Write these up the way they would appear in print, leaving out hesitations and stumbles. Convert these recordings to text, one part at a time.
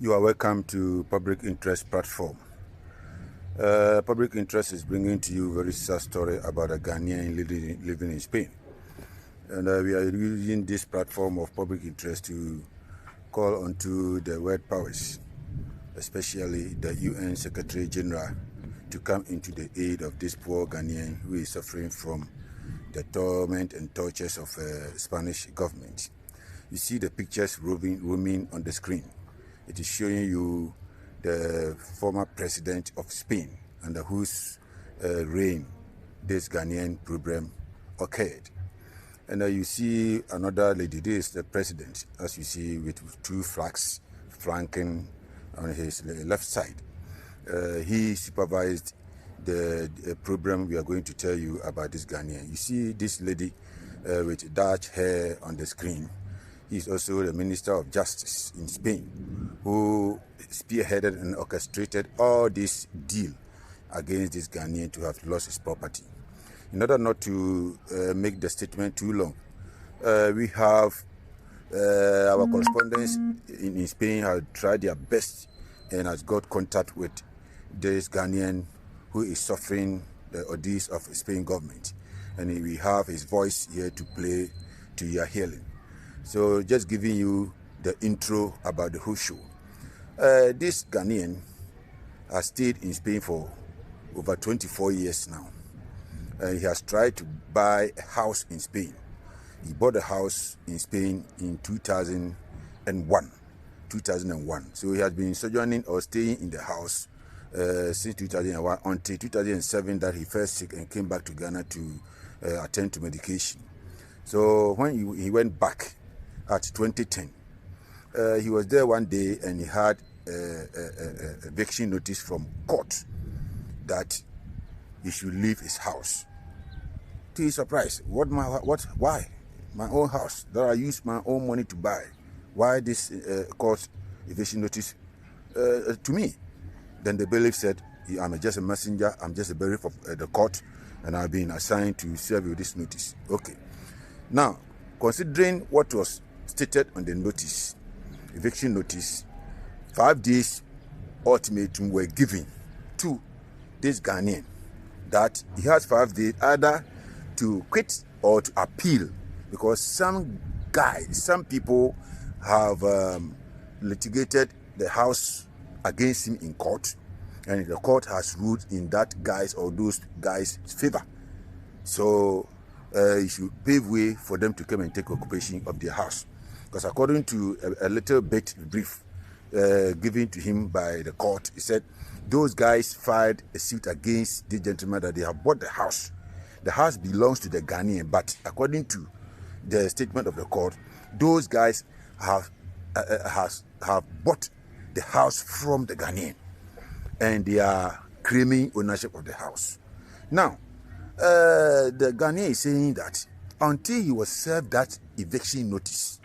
You are welcome to Public Interest platform. Public Interest is bringing to you a very sad story about a Ghanaian living in Spain. And we are using this platform of Public Interest to call onto the world powers, especially the UN Secretary General, to come into the aid of this poor Ghanaian who is suffering from the torment and tortures of Spanish government. You see the pictures roaming on the screen. It is showing you the former president of Spain, under whose reign this Ghanaian problem occurred. And you see another lady. This is the president, as you see, with two flags flanking on his left side. He supervised the program we are going to tell you about this Ghanaian. You see this lady with Dutch hair on the screen. He is also the Minister of Justice in Spain, who spearheaded and orchestrated all this deal against this Ghanaian to have lost his property. In order not to make the statement too long, we have our correspondents in Spain have tried their best and has got contact with this Ghanaian who is suffering the ordeals of Spain government. And we have his voice here to play to your hearing. So just giving you the intro about the whole show. This Ghanaian has stayed in Spain for over 24 years now. He has tried to buy a house in Spain. He bought a house in Spain in 2001. So he has been sojourning or staying in the house since 2001 until 2007 that he fell sick and came back to Ghana to attend to medication. So when he went back at 2010, he was there one day and he had a eviction notice from court that he should leave his house. To his surprise, why? My own house that I used my own money to buy. Why this court eviction notice to me? Then the bailiff said, I'm just a messenger, I'm just a bailiff of the court, and I've been assigned to serve you this notice. Okay. Now, considering what was stated on the notice, eviction notice, 5 days ultimatum were given to this Ghanaian that he has 5 days either to quit or to appeal, because some people have litigated the house against him in court, and the court has ruled in that guy's or those guys' favor. So he should pave way for them to come and take occupation of their house. Because according to a little bit brief given to him by the court, he said those guys filed a suit against the gentleman that they have bought the house. The house belongs to the Ghanaian, but according to the statement of the court, those guys have bought the house from the Ghanaian, and they are claiming ownership of the house. Now, the Ghanaian is saying that until he was served that eviction notice,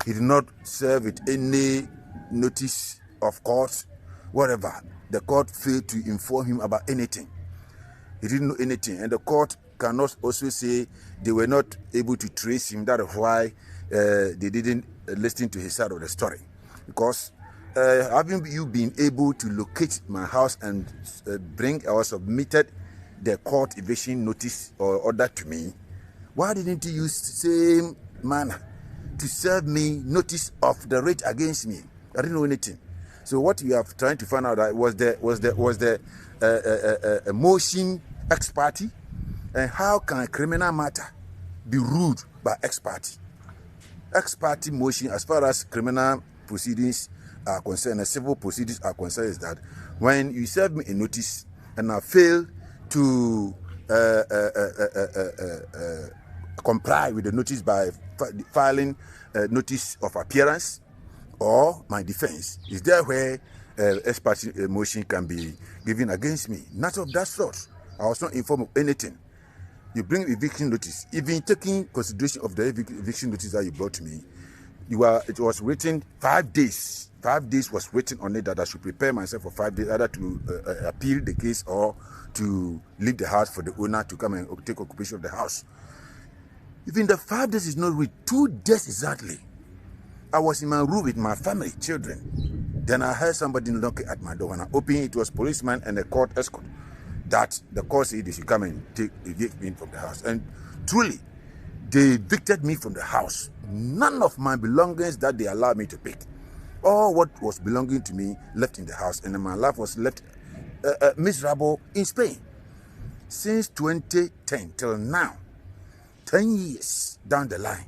he did not serve it any notice of court, whatever. The court failed to inform him about anything. He didn't know anything, and the court cannot also say they were not able to trace him. That is why they didn't listen to his side of the story. Because having you been able to locate my house and bring or submitted the court eviction notice or order to me, why didn't you use the same manner to serve me notice of the rate against me? I didn't know anything. So what we are trying to find out was the motion ex parte, and how can a criminal matter be ruled by ex parte? Ex parte motion, as far as criminal proceedings are concerned, and civil proceedings are concerned, is that when you serve me a notice and I fail to comply with the notice by filing a notice of appearance or my defense, is there where ex parte motion can be given against me? Not of that sort. I was not informed of anything. You bring eviction notice, even taking consideration of the eviction notice that you brought to me, it was written 5 days. 5 days was written on it that I should prepare myself for 5 days, either to appeal the case or to leave the house for the owner to come and take occupation of the house. Even the 5 days is not read. 2 days exactly. I was in my room with my family, children. Then I heard somebody knocking at my door. When I opened it, was policeman and a court escort. That the court said they should come and evict me from the house. And truly, they evicted me from the house. None of my belongings that they allowed me to pick. All what was belonging to me left in the house, and my life was left miserable in Spain. Since 2010 till now, 10 years down the line,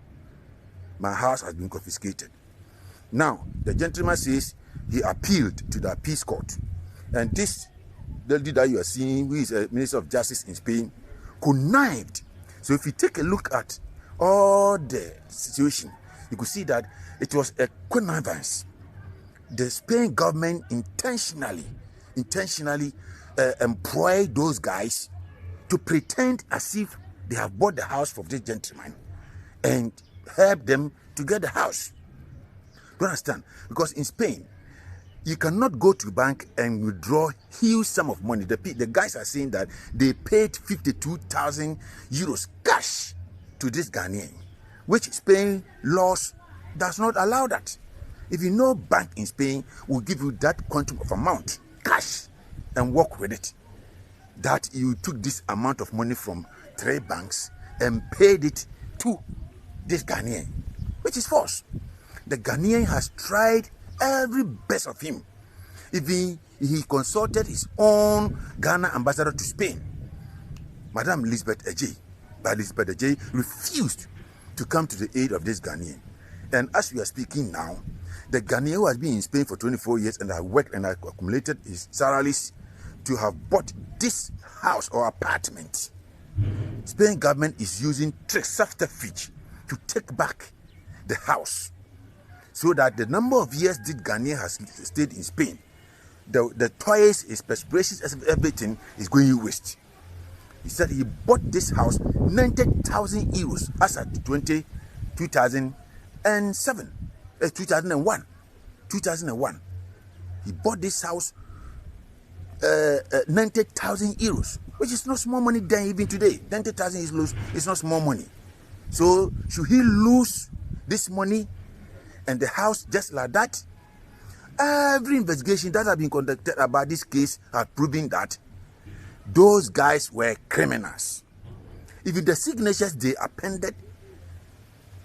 my house has been confiscated. Now, the gentleman says he appealed to the appeals court. And this lady that you are seeing, who is a Minister of Justice in Spain, connived. So if you take a look at all the situation, you could see that it was a connivance. The Spain government intentionally employed those guys to pretend as if they have bought the house from this gentleman and help them to get the house. You understand? Because in Spain, you cannot go to the bank and withdraw huge sum of money. The guys are saying that they paid 52,000 euros cash to this Ghanaian, which Spain laws does not allow that. If you know, bank in Spain will give you that quantum of amount cash and work with it. That you took this amount of money from 3 banks and paid it to this Ghanaian, which is false. The Ghanaian has tried every best of him. Even he consulted his own Ghana ambassador to Spain, Madame Elizabeth Ejay. But Elizabeth Ejay refused to come to the aid of this Ghanaian. And as we are speaking now, the Ghanaian who has been in Spain for 24 years and has worked and has accumulated his salaries to have bought this house or apartment. Spain government is using subterfuge to take back the house, so that the number of years this Ghanaian has stayed in Spain, the toys, his perspirations, everything is going waste. He said he bought this house 90,000 euros as at 2001. He bought this house 90,000 euros, which is not small money then even today. 90,000 is not small money. So should he lose this money and the house just like that? Every investigation that has been conducted about this case has proven that those guys were criminals. Even the signatures they appended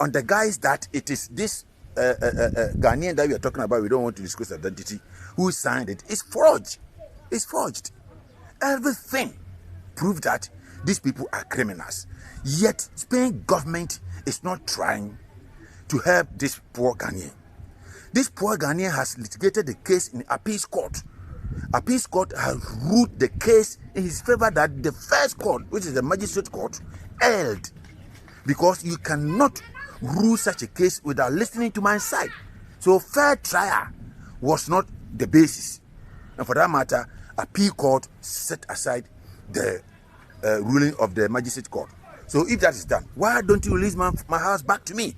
on the guys that it is this Ghanaian that we are talking about, we don't want to discuss identity, who signed it, is forged. It's forged. Everything proved that these people are criminals. Yet Spain government is not trying to help this poor Ghanaian. This poor Ghanaian has litigated the case in appeals court. Appeals court has ruled the case in his favor that the first court, which is the magistrate court, held. Because you cannot rule such a case without listening to my side. So fair trial was not the basis. And for that matter, appeal court set aside the ruling of the magistrate court. So if that is done, why don't you release my house back to me?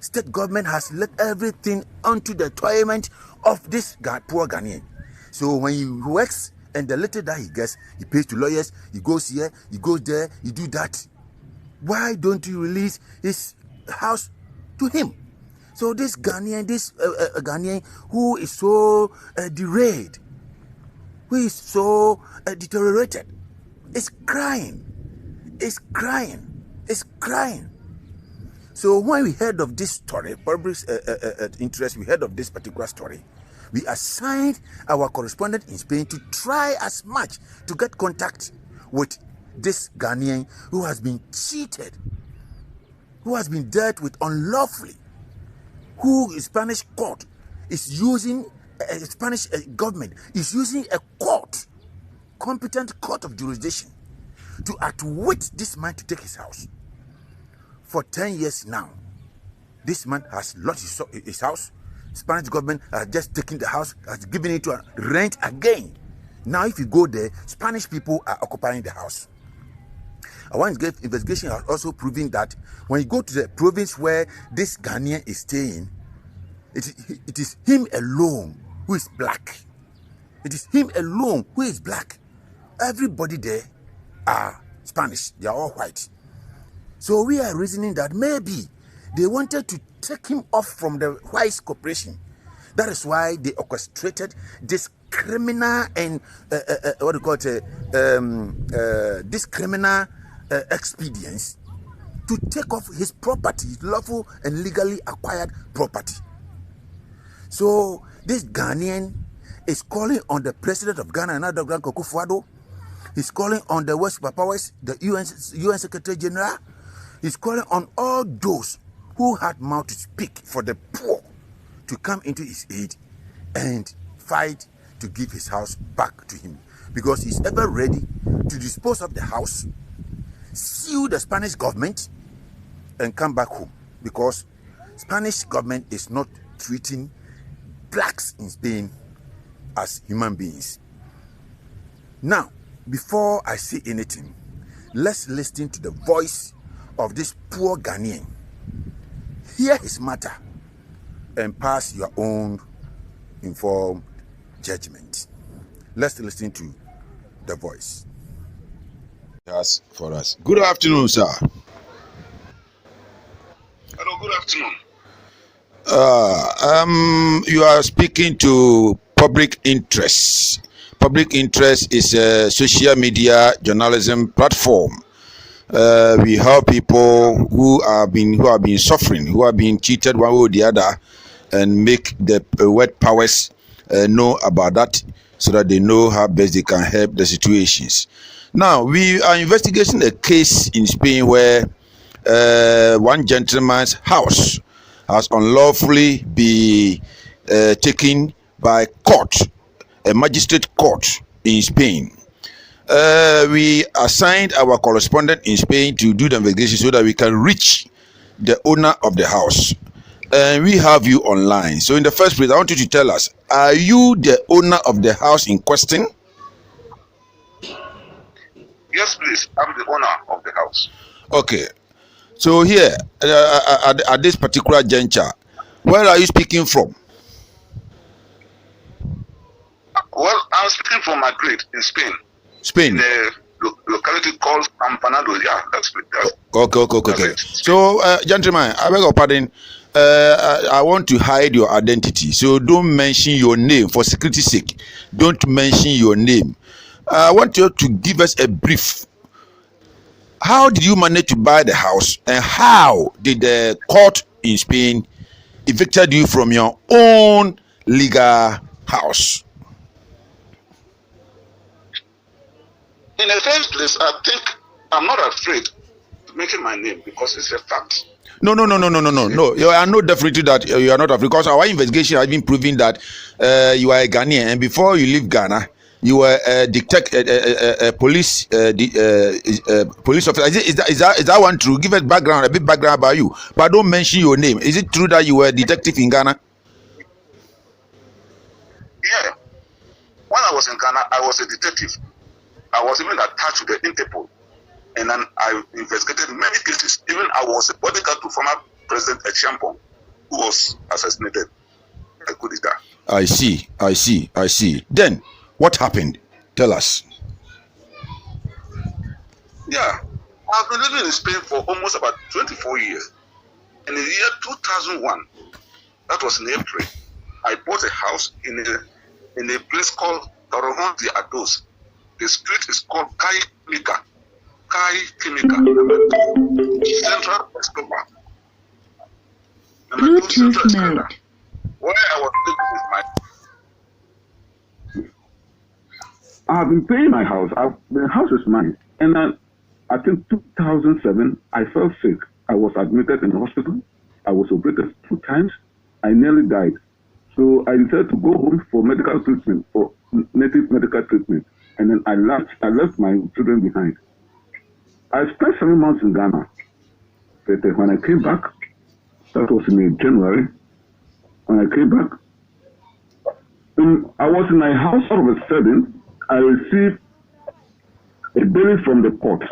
State government has let everything onto the toilment of this poor Ghanaian. So when he works and the little that he gets, he pays to lawyers, he goes here, he goes there, he do that. Why don't you release his house to him? So this Ghanaian, Ghanaian who is so derailed, who is so deteriorated, is crying. So when we heard of this story, public interest, we heard of this particular story, we assigned our correspondent in Spain to try as much to get contact with this Ghanaian who has been cheated, who has been dealt with unlawfully, who Spanish court is using, Spanish government is using a court, competent court of jurisdiction, to outwit this man to take his house. For 10 years now, this man has lost his house. Spanish government has just taken the house, has given it to rent again. Now if you go there, Spanish people are occupying the house. Our investigation has also proven that when you go to the province where this Ghanaian is staying, it is him alone who is black. It is him alone who is black. Everybody there are Spanish. They are all white. So we are reasoning that maybe they wanted to take him off from the white corporation. That is why they orchestrated this criminal and what do you call it? This criminal expedience to take off his property, lawful and legally acquired property. So this Ghanaian is calling on the president of Ghana, another Grand Kufuor. He's calling on the West Papawes, the UN Secretary General. He's calling on all those who had mouth to speak for the poor to come into his aid and fight to give his house back to him, because he's ever ready to dispose of the house, sue the Spanish government, and come back home, because Spanish government is not treating blacks in Spain as human beings. Now, before I say anything, let's listen to the voice of this poor Ghanaian. Hear his matter and pass your own informed judgment. Let's listen to the voice. Yes, for us. Good afternoon, sir. Hello, good afternoon. You are speaking to Public Interest. Public Interest is a social media journalism platform. We help people who have been suffering, who have been cheated one way or the other, and make the wet powers know about that, so that they know how best they can help the situations. Now, we are investigating a case in Spain where one gentleman's house has unlawfully been taken by court, a magistrate court in Spain. We assigned our correspondent in Spain to do the investigation so that we can reach the owner of the house. And we have you online. So in the first place, I want you to tell us, are you the owner of the house in question? Yes, please. I'm the owner of the house. Okay. So here, at this particular juncture, where are you speaking from? Well, I'm speaking from Madrid in Spain. Spain. In a locality called Campanado. Yeah, that's Okay. So, gentlemen, I beg your pardon. I want to hide your identity, so don't mention your name for security's sake. Don't mention your name. I want you to give us a brief. How did you manage to buy the house, and how did the court in Spain evicted you from your own legal house? In the first place, I think I'm not afraid to make my name because it's a fact. No. You are not definitely that you are not afraid, because our investigation has been proving that you are a Ghanaian, and before you leave Ghana, you were a police police officer. Is that one true? Give us a bit background about you, but don't mention your name. Is it true that you were a detective in Ghana? Yeah. When I was in Ghana, I was a detective. I was even attached to the Interpol, and then I investigated many cases. Even I was a bodyguard to former President Echampong, who was assassinated. I could do that. I see. Then, what happened? Tell us. Yeah, I've been living in Spain for almost about 24 years. In the year 2001, that was in April, I bought a house in a place called Torrejon de Ados. The street is called Kai Kimika, number 2, Central Escobar. Number 2, Central Escobar. Where I was living with I've been paying my house. The house is mine. And then, I think 2007, I fell sick. I was admitted in the hospital. I was operated 2 times. I nearly died. So I decided to go home for medical treatment, for native medical treatment. And then I left my children behind. I spent 7 months in Ghana. But when I came back, that was in January. When I came back, I was in my house. All of a sudden, I received a bill from the court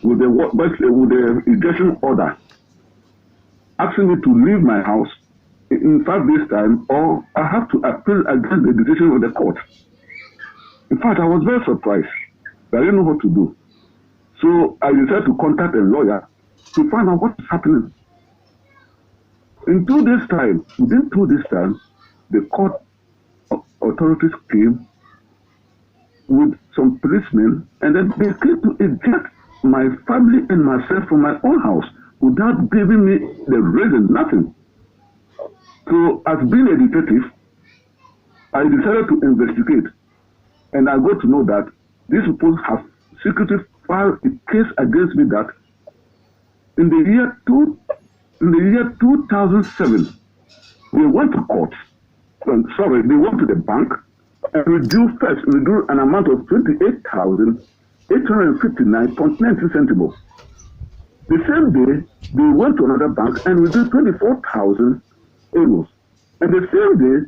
with the ejection order, asking me to leave my house in 5 days' time, or I have to appeal against the decision of the court. In fact, I was very surprised. I didn't know what to do. So I decided to contact a lawyer to find out what is happening. In 2 days' time, within 2 days' time, the court authorities came with some policemen, and then they came to eject my family and myself from my own house without giving me the reason, nothing. So, as being a detective, I decided to investigate, and I got to know that these people have secretly filed a case against me that in the year 2007, they went to court. They went to the bank and withdrew an amount of 28,859.90 centimes. The same day, they went to another bank and withdrew 24,000 euros. And the same day,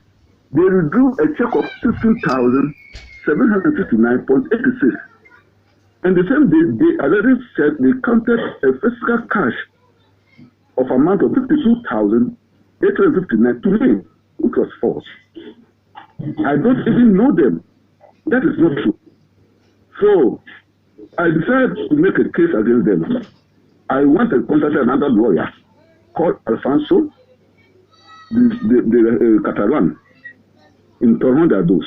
they withdrew a check of 16,759.86. And the same day, they already said they counted a physical cash of amount of 52,859 to me, which was false. I don't even know them. That is not true. So I decided to make a case against them. I went and contacted another lawyer called Alfonso, the Catalan, in Toronto.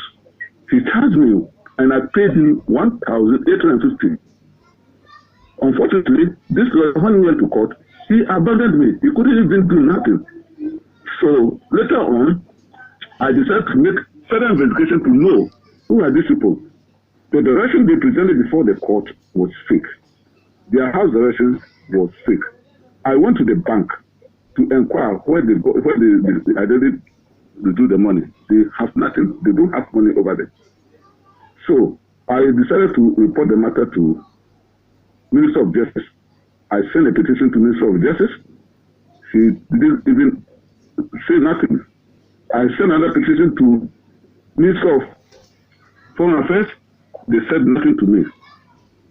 He charged me, and I paid him 1,850. Unfortunately, this lawyer, when he went to court, he abandoned me. He couldn't even do nothing. So later on, I decided to make further investigation to know who are these people. The direction they presented before the court was fake. Their house direction was fake. I went to the bank to inquire where they did do the money. They have nothing. They don't have money over there. So I decided to report the matter to Minister of Justice. I sent a petition to Minister of Justice. She didn't even say nothing. I sent another petition to Minister of Foreign Affairs. They said nothing to me.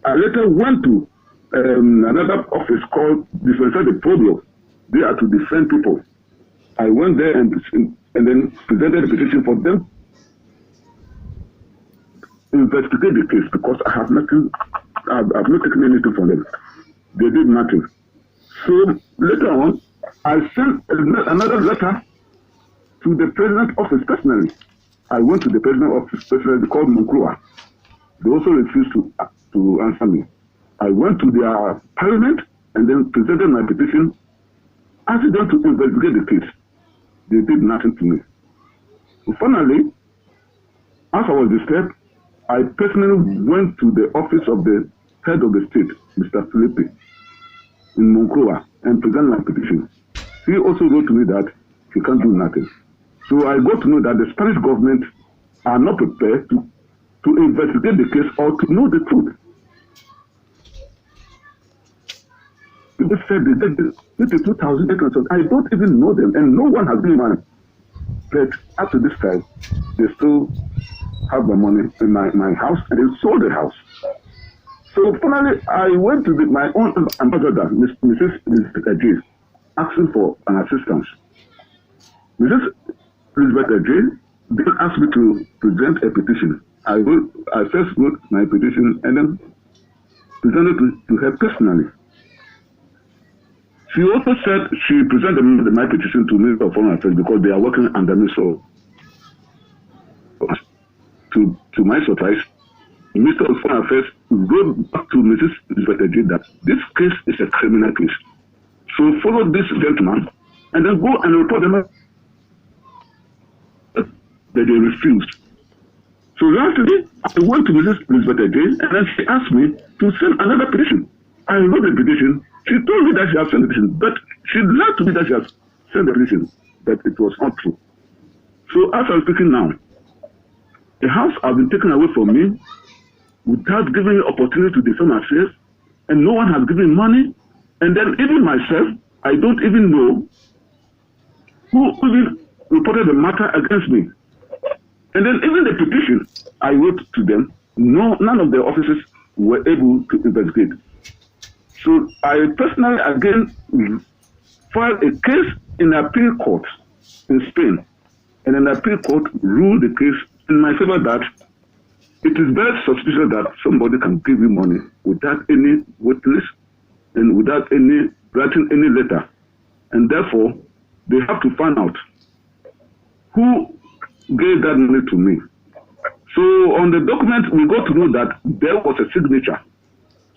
I later went to another office called Defensor de Pueblo. They are to defend people. I went there and then presented a petition for them to investigate the case because I have nothing. I've not taken anything from them. They did nothing. So later on, I sent another letter to the president's office personally. I went to the president's office personally called Moncloa. They also refused to answer me. I went to their parliament and then presented my petition, asking them to investigate the case. They did nothing to me. So finally, as I was disturbed, I personally went to the office of the head of the state, Mr. Felipe, in Moncloa, and presented my petition. He also wrote to me that he can't do nothing. So I got to know that the Spanish government are not prepared to investigate the case or to know the truth. People said they did 52,000 acres. I don't even know them, and no one has been money. But up to this time, they still have the money in my house, and they sold the house. So finally, I went to my own ambassador, Mrs. Ajay, asking for an assistance. Mrs. Elizabeth Ajay then asked me to present a petition. I first wrote my petition and then presented to her personally. She also said she presented my petition to Minister of Foreign Affairs because they are working under me. So, to my surprise, the Minister of Foreign Affairs wrote back to Mrs. Elizabeth Ajay that this case is a criminal case. So follow this gentleman and then go and report them that they refused. So lastly, I went to Mrs. Elizabeth Ajay and then she asked me to send another petition. I wrote the petition. She told me that she has sent the petition, but she lied to me that she has sent the petition, that it was not true. So as I'm speaking now, the house has been taken away from me without giving me opportunity to defend myself, and no one has given money. And then even myself, I don't even know who even reported the matter against me. And then even the petition I wrote to them, none of the officers were able to investigate. So I personally again filed a case in the appeal court in Spain. And an appeal court ruled the case in my favor that it is very suspicious that somebody can give you money without any witness and without any writing any letter. And therefore, they have to find out who gave that money to me. So on the document, we got to know that there was a signature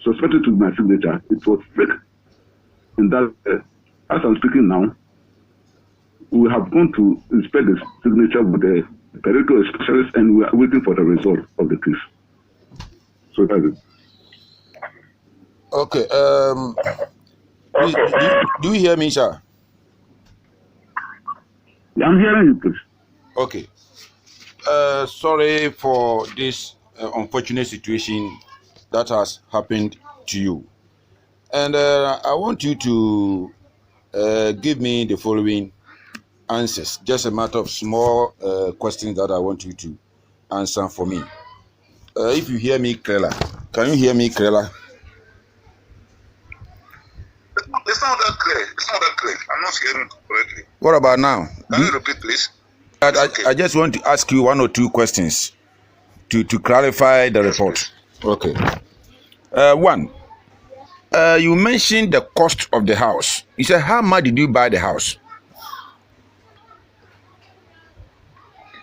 suspected to be my signature. It was fake. And that, as I'm speaking now, we have gone to inspect the signature with the periodical specialist, and we are waiting for the result of the case. So that's it. Okay. Please, do you hear me, sir? Yeah, I'm hearing you, please. Okay. Sorry for this unfortunate situation that has happened to you. And I want you to give me the following answers. Just a matter of small questions that I want you to answer for me. If you hear me clearly, can you hear me clearly? It's not that clear. It's not that clear. I'm not hearing correctly. What about now? Can you repeat, please? I just want to ask you one or two questions to clarify the report. Okay. One, you mentioned the cost of the house. You said, how much did you buy the house?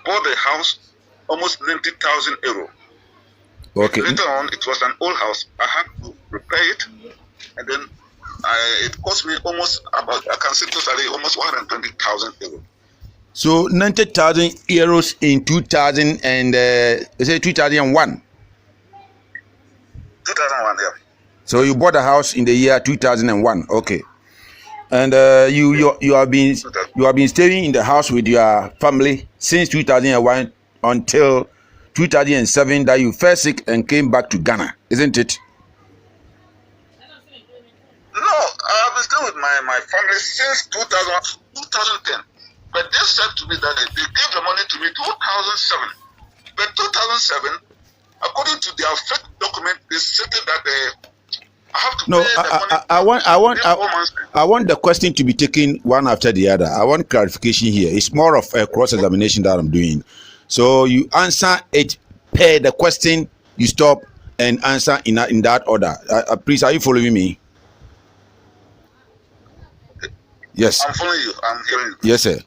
Bought the house almost 90,000 euro. Okay. Later on, it was an old house. I had to repair it, and then it cost me almost about, I can say totally almost 120,000 euro. So 90,000 euros in 2000 and 2001. 2001, yeah. So you bought a house in the year 2001. Okay. And you have been staying in the house with your family since 2001 until 2007 that you fell sick and came back to Ghana, isn't it? No, I've been staying with my family since 2010. But they said to me that they gave the money to me 2007. But 2007, according to their fake document, they stated that I have to pay the money. I want the question to be taken one after the other. I want clarification here. It's more of a cross-examination that I'm doing. So you answer it per the question, you stop and answer in that order. Please, are you following me? Yes. I'm following you. I'm hearing you. Yes, sir.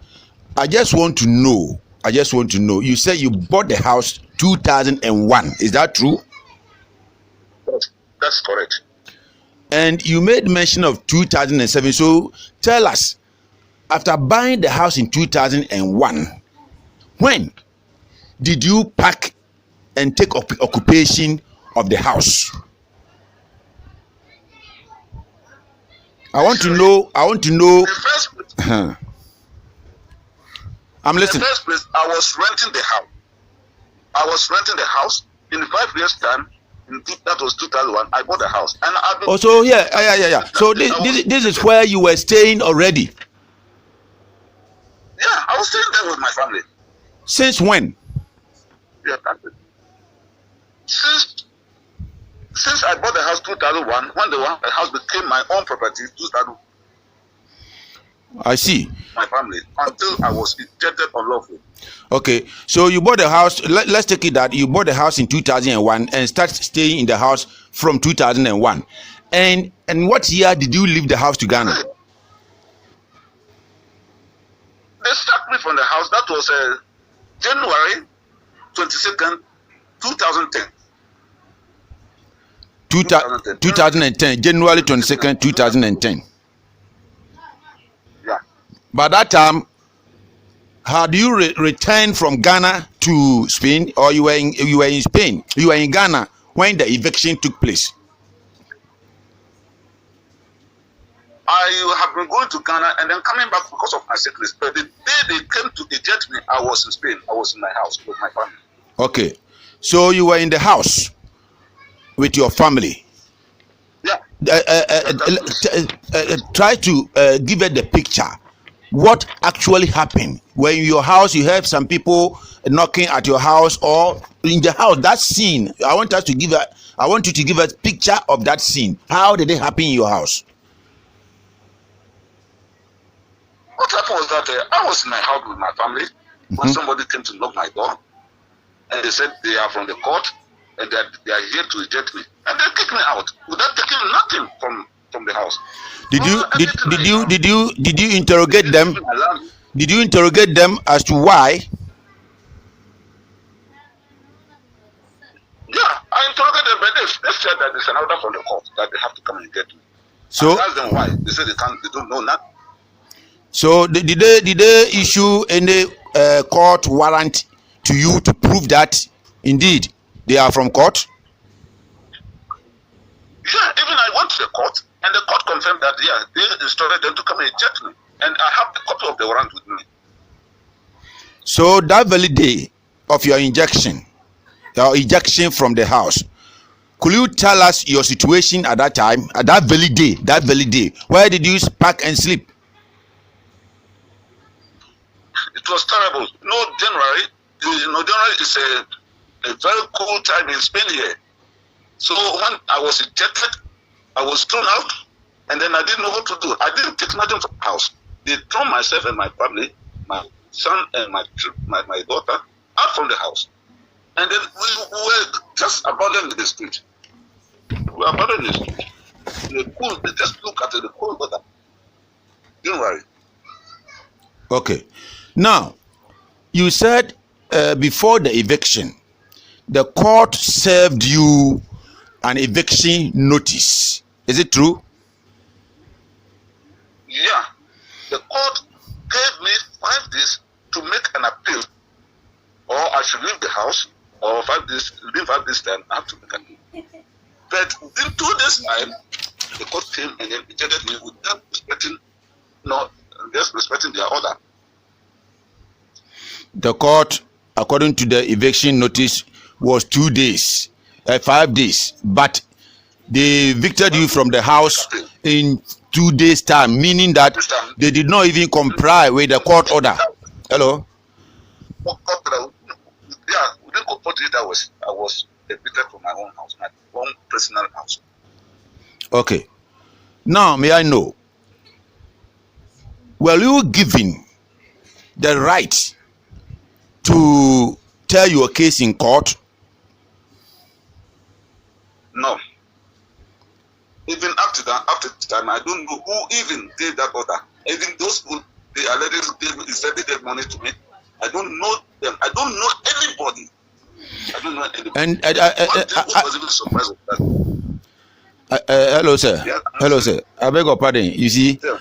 I just want to know. You said you bought the house 2001. Is that true? That's correct. And you made mention of 2007. So tell us, after buying the house in 2001, when did you pack and take occupation of the house? I want to know. In the first place, I'm listening. In the first place, I was renting the house. In 5 years' time, that was 2001, I bought a house. And yeah. So this is where you were staying already? Yeah, I was staying there with my family. Since when? Yeah, that's it. Since I bought the house 2001, when the house became my own property, 2000. I see. My family, until I was ejected unlawfully. Okay, so you bought the house. Let's take it that you bought the house in 2001 and started staying in the house from 2001. And what year did you leave the house to Ghana? They struck me from the house. That was January 22nd, 2010. 2010, January 22nd, 2010. Yeah. By that time, had you returned from Ghana to Spain, or you were in Spain? You were in Ghana when the eviction took place. I have been going to Ghana and then coming back because of my sickness. But the day they came to eject me, I was in Spain. I was in my house with my family. Okay, so you were in the house with your family. Yeah. Try to give it the picture. What actually happened when in your house you heard some people knocking at your house, or in the house? That scene. I want you to give us a picture of that scene. How did it happen in your house? What happened was that I was in my house with my family when somebody came to knock my door, and they said they are from the court and that they are here to eject me, and they kicked me out without taking nothing from the house. Did you interrogate them? Did you interrogate them as to why? they said that there's an order from the court that they have to come and get me. So I asked them why. They said they don't know nothing. So did they issue any court warrant to you to prove that indeed they are from court? Yeah, even I went to the court, and the court confirmed that, yeah, they instructed them to come and eject me. And I have the copy of the warrant with me. So that very day of your ejection from the house, could you tell us your situation at that time, at that very day? Where did you pack and sleep? It was terrible. January is a very cold time in Spain here. So when I was ejected, I was thrown out, and then I didn't know what to do. I didn't take nothing from the house. They threw myself and my family, my son and my daughter, out from the house. And then we were just abandoned in the street. We were abandoned in the street. They just look at the cold weather. Don't worry. Okay. Now, you said before the eviction, the court served you an eviction notice. Is it true? Yeah. The court gave me 5 days to make an appeal, or I should leave the house, or 5 days, within 5 days time, I have to make an appeal. But in 2 days time, the court came and then ejected me without respecting their order. The court, according to the eviction notice, was 2 days, 5 days, but they evicted you from the house in 2 days time, meaning that they did not even comply with the court order. Hello? Yeah, within 48 hours, I was evicted from my own house, my own personal house. Okay. Now, may I know, were you given the right to tell your case in court? No. Even after the time, I don't know who even gave that order. Even those who they already said they gave money to me, I don't know them. I don't know anybody. I don't know anybody. And I was even surprised with that. hello, sir. Yeah, hello, sir. I beg your pardon. You see, yeah.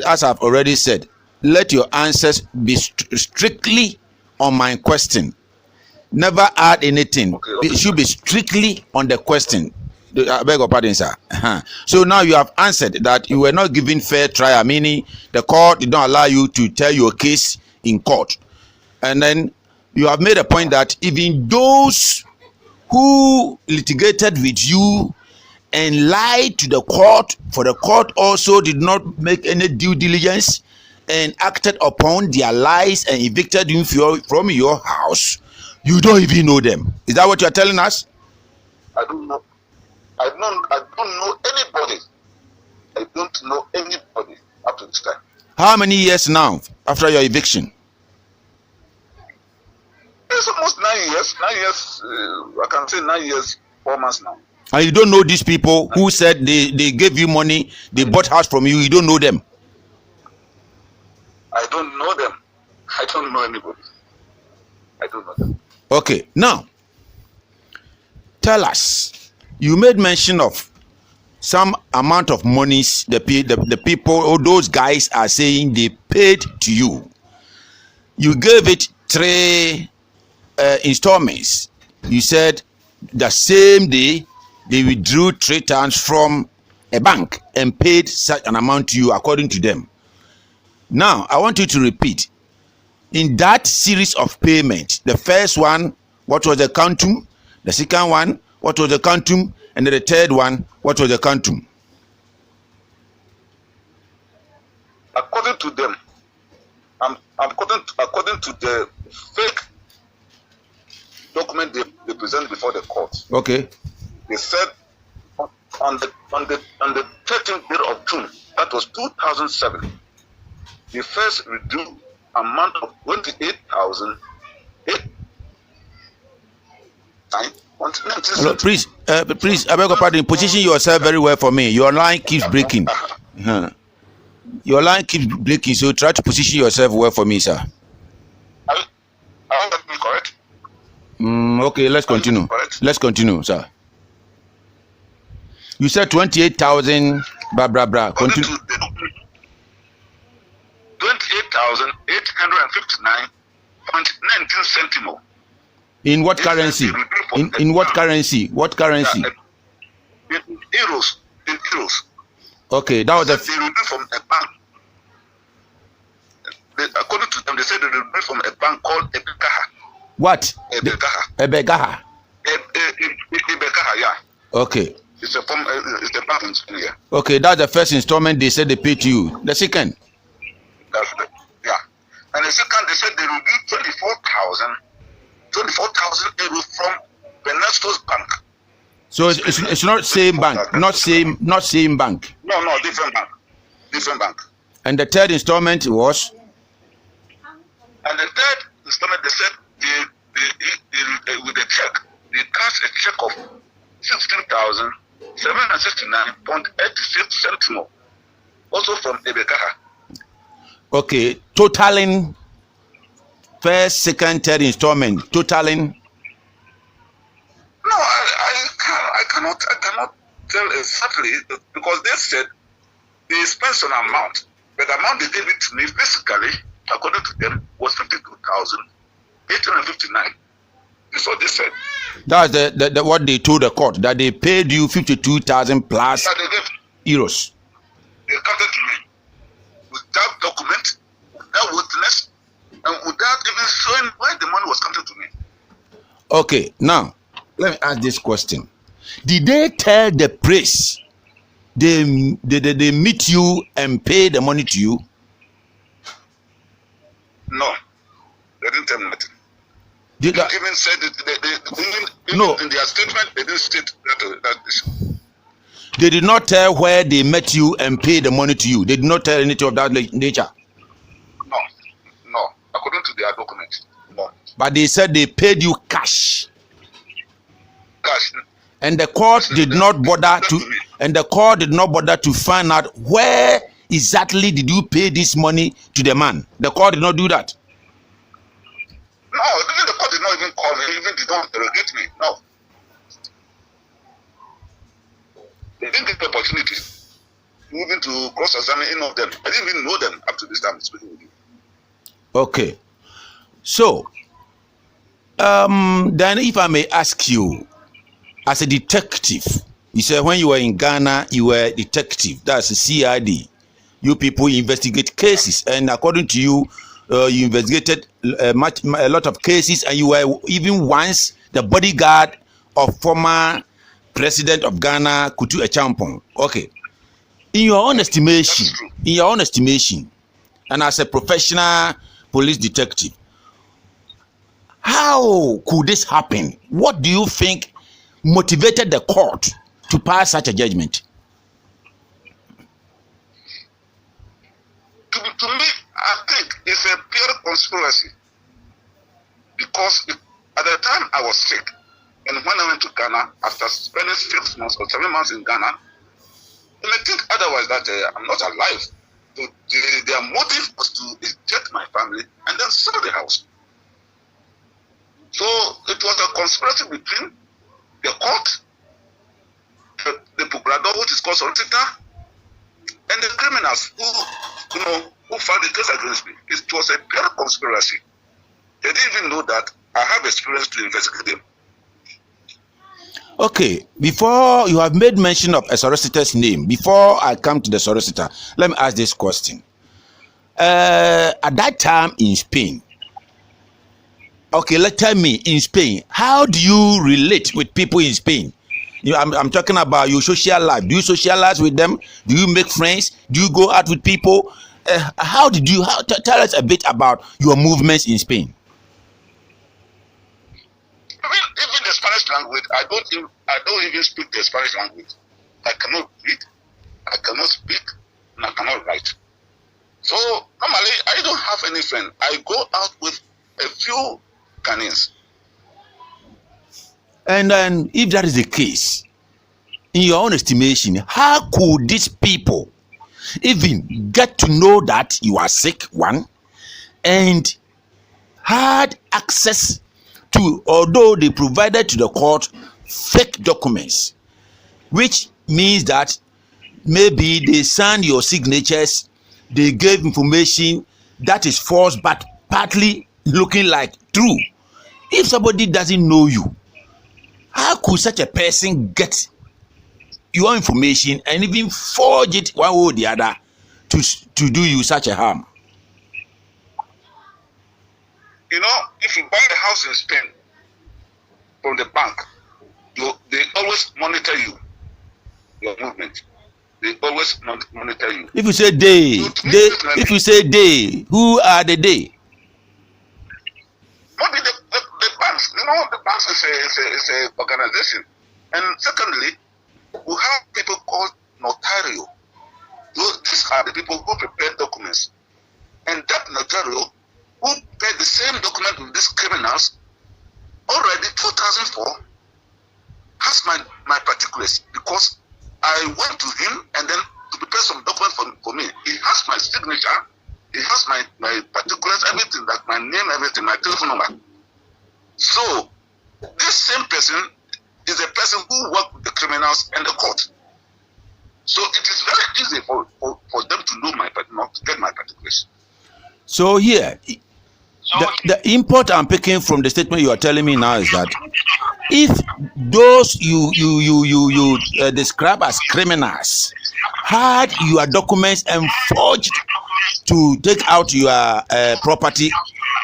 as I've already said, let your answers be strictly on my question. Never add anything. Okay. It should be strictly on the question. I beg your pardon, sir. So now you have answered that you were not given fair trial, meaning the court did not allow you to tell your case in court. And then you have made a point that even those who litigated with you and lied to the court, for the court also did not make any due diligence and acted upon their lies and evicted you from your house, you don't even know them. Is that what you are telling us? I don't know. I don't know anybody. I don't know anybody up to this time. How many years now after your eviction? It's almost 9 years. 9 years. I can say 9 years, 4 months now. And you don't know these people who said they gave you money, they bought house from you. You don't know them. I don't know them. I don't know anybody. I don't know them. Okay, now tell us. You made mention of some amount of monies the people or those guys are saying they paid to you. You gave it 3 installments. You said the same day they withdrew 3 times from a bank and paid such an amount to you according to them. Now, I want you to repeat. In that series of payments, the first one, what was the quantum? The second one, what was the quantum? And then the third one, what was the quantum? According to them, according to the fake document they presented before the court. Okay. They said on the 13th day of June, that was 2007, the first reduced amount of 28,000. Hello, please, I beg your pardon. Position yourself very well for me. Your line keeps breaking. Your line keeps breaking, so try to position yourself well for me, sir. Are you correct? Okay, let's continue. Let's continue, sir. You said 28,000. Blah. According to the document, 28,859.19 centimo. In what currency? In what currency? What currency? In euros. In euros. Okay, that was they removed from a bank. According to them, they said they removed from a bank called Ebegaha. What? Ebegaha, yeah. Okay. It's a bank in Kenya. Okay, that's the first installment they said they paid to you. The second? Yeah. And the second, they said they removed 24,000 euros from Benestos Bank. So it's not same bank, not same bank. No, different bank. And the third installment was? And the third installment, they said they with a check, they cashed a check of 16,769.86 centimo, also from Ebegaha. Okay, totaling first, second, third installment, totaling. No, I cannot tell exactly, because they said they spent some amount, but the amount they gave it to me basically, according to them, was 52,859. That's what they said. That's the what they told the court, that they paid you 52,000 plus euros. They counted to me without document, without witness, and without even showing where the money was counted to me. Okay, now let me ask this question: did they tell the press they meet you and pay the money to you? No, they didn't tell me nothing. Did they even said it, no. In their statement, they didn't state that issue. They did not tell where they met you and paid the money to you. They did not tell anything of that nature. No. According to their document, no. But they said they paid you cash. And the court did not bother to. And the court did not bother to find out where exactly did you pay this money to the man. The court did not do that. No, even the court did not even call me. Even did not interrogate me. No. They didn't get the opportunity even to cross-examine any of them. I didn't even know them up to this time speaking with you. Okay. So, then if I may ask you, as a detective, you said when you were in Ghana, you were a detective. That's a CID. You people investigate cases, and according to you, you investigated a lot of cases, and you were even once the bodyguard of former President of Ghana, Kutu Echampong. Okay. In your own estimation, and as a professional police detective, how could this happen? What do you think motivated the court to pass such a judgment? To me, I think it's a pure conspiracy. Because at the time I was sick, and when I went to Ghana, after spending 6 months or 7 months in Ghana, and I think otherwise that I'm not alive. So their motive was to eject my family and then sell the house. So it was a conspiracy between the court, the procurador, which is called solicitor, and the criminals who filed the case against me. It was a pure conspiracy. They didn't even know that I have experience to investigate them. Okay, before you have made mention of a solicitor's name, before I come to the solicitor, let me ask this question. At that time in Spain, okay, tell me, in Spain, how do you relate with people in Spain? I'm talking about your social life. Do you socialize with them? Do you make friends? Do you go out with people? Tell us a bit about your movements in Spain. Even the Spanish language, I don't even speak the Spanish language. I cannot read, I cannot speak, and I cannot write. So normally I don't have any friend. I go out with a few Ghanaians. And then, if that is the case, in your own estimation, how could these people even get to know that you are sick, one, and had access to, although they provided to the court fake documents, which means that maybe they signed your signatures, they gave information that is false but partly looking like true. If somebody doesn't know you, how could such a person get your information and even forge it one way or the other to do you such a harm? You know, if you buy a house in Spain from the bank, they always monitor you, your movement. They always monitor you. If you say if you say they, who are the they? Maybe the banks. You know, the banks is a organization. And secondly, we have people called notario. These are the people who prepare documents. And that notario who paid the same document with these criminals already 2004 has my particulars, because I went to him and then to prepare some document for me. He has my signature, he has my particulars, everything, like my name, everything, my telephone number. So this same person is a person who worked with the criminals and the court. So it is very easy for them to know to get my particulars. So here, the import I'm picking from the statement you are telling me now is that if those you describe as criminals had your documents and forged to take out your property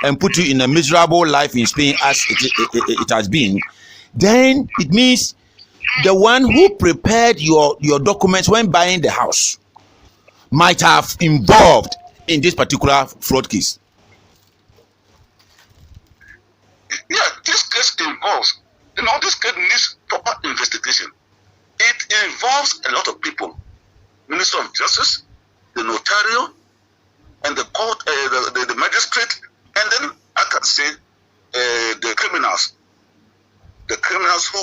and put you in a miserable life in Spain as it has been, then it means the one who prepared your documents when buying the house might have involved in this particular fraud case. Yeah, this case involves, this case needs proper investigation. It involves a lot of people: Minister of Justice, the notario, and the court, the magistrate, and then I can say the criminals. The criminals who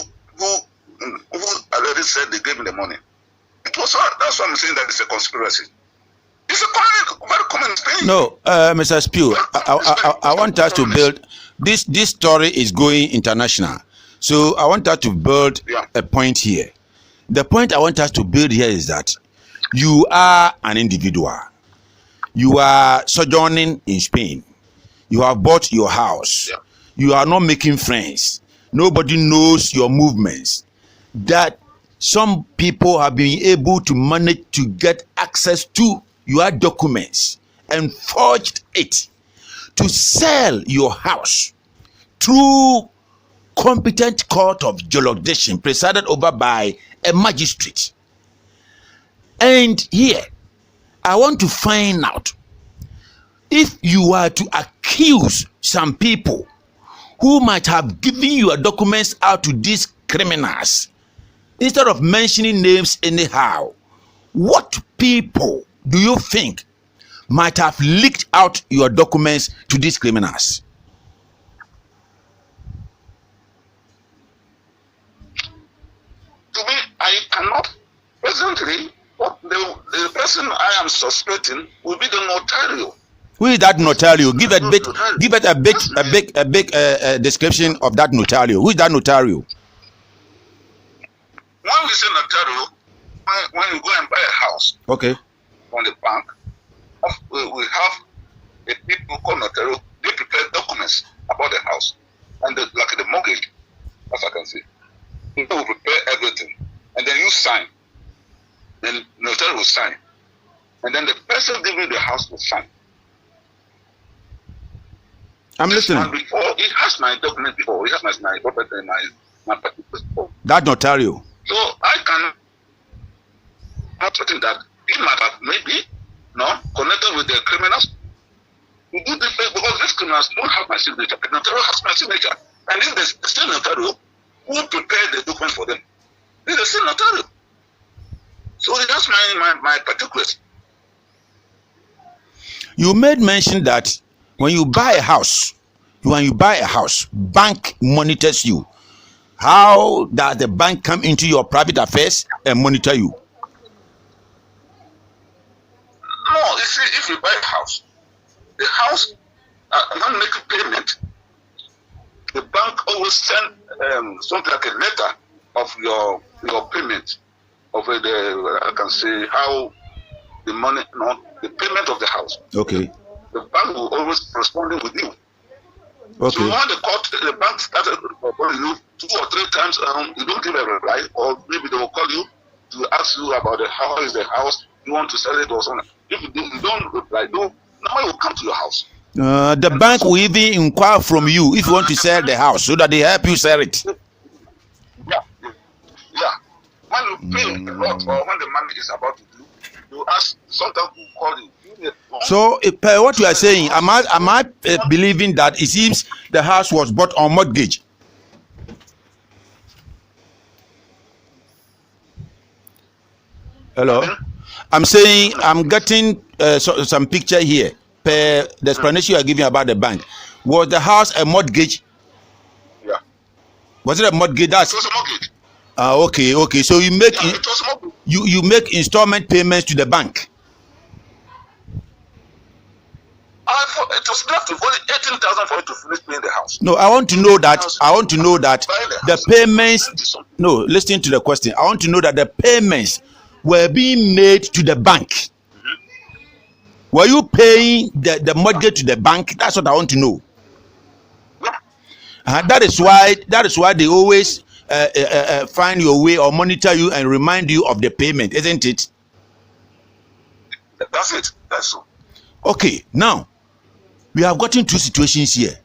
already said they gave me the money. That's why I'm saying that it's a conspiracy. It's a very common thing. No, Mr. Spew, I want us to build this story is going international. So I want us to build a point here. The point I want us to build here is that you are an individual. You are sojourning in Spain. You have bought your house. Yeah. You are not making friends. Nobody knows your movements. That some people have been able to manage to get access to your documents and forged it to sell your house through competent court of jurisdiction presided over by a magistrate. And here, I want to find out if you are to accuse some people who might have given your documents out to these criminals, instead of mentioning names anyhow, what people do you think might have leaked out your documents to these criminals? To me, I cannot. Presently, the person I am suspecting will be the notario. Who is that notario? Give it a big description of that notario. Who is that notario? When we say notario, when you go and buy a house, okay, from the bank, we have a people called notario. They prepare documents about the house and like the mortgage, as I can see. They will prepare everything, and then you sign. Then notario will sign, and then the person giving the house will sign. I'm listening. Before he has my document before, he has my property and my particulars before. That notario. So I can not certain that he might have maybe connected with the criminals. We do this because these criminals don't have my signature. The notarial has my signature, and this is the same notarial who prepared the document for them. This is the same notarial. So that's my particulars. You made mention that when you buy a house, bank monitors you. How does the bank come into your private affairs and monitor you? No, you see, if you buy a house, the house, not making payment, the bank always send something like a letter of your payment. of I can say how the money, the payment of the house. Okay. The bank will always correspond with you. Okay. So when the bank started calling you 2 or 3 times, you don't give a reply, or maybe they will call you to ask you about how is the house, you want to sell it or something. If you don't reply, nobody will come to your house. The bank will even inquire from you if you want to sell the house, so that they help you sell it. Yeah. When you pay a lot, or when the money is about to do, you ask, sometimes will call you. So, what you are saying, am I believing that it seems the house was bought on mortgage? Hello? I'm saying I'm getting some picture here. Per the explanation you are giving about the bank. Was the house a mortgage? Yeah. Was it a mortgage? It was a mortgage. Okay. So you make you make installment payments to the bank. It was left with only 18,000 for you to finish paying the house. No, I want to know that. The payments. No, listen to the question. I want to know that the payments were being made to the bank. Were you paying the mortgage to the bank? That's what I want to know. Yeah. That is why they always find your way or monitor you and remind you of the payment, isn't it? That's it. That's so. Okay, now we have gotten 2 situations here.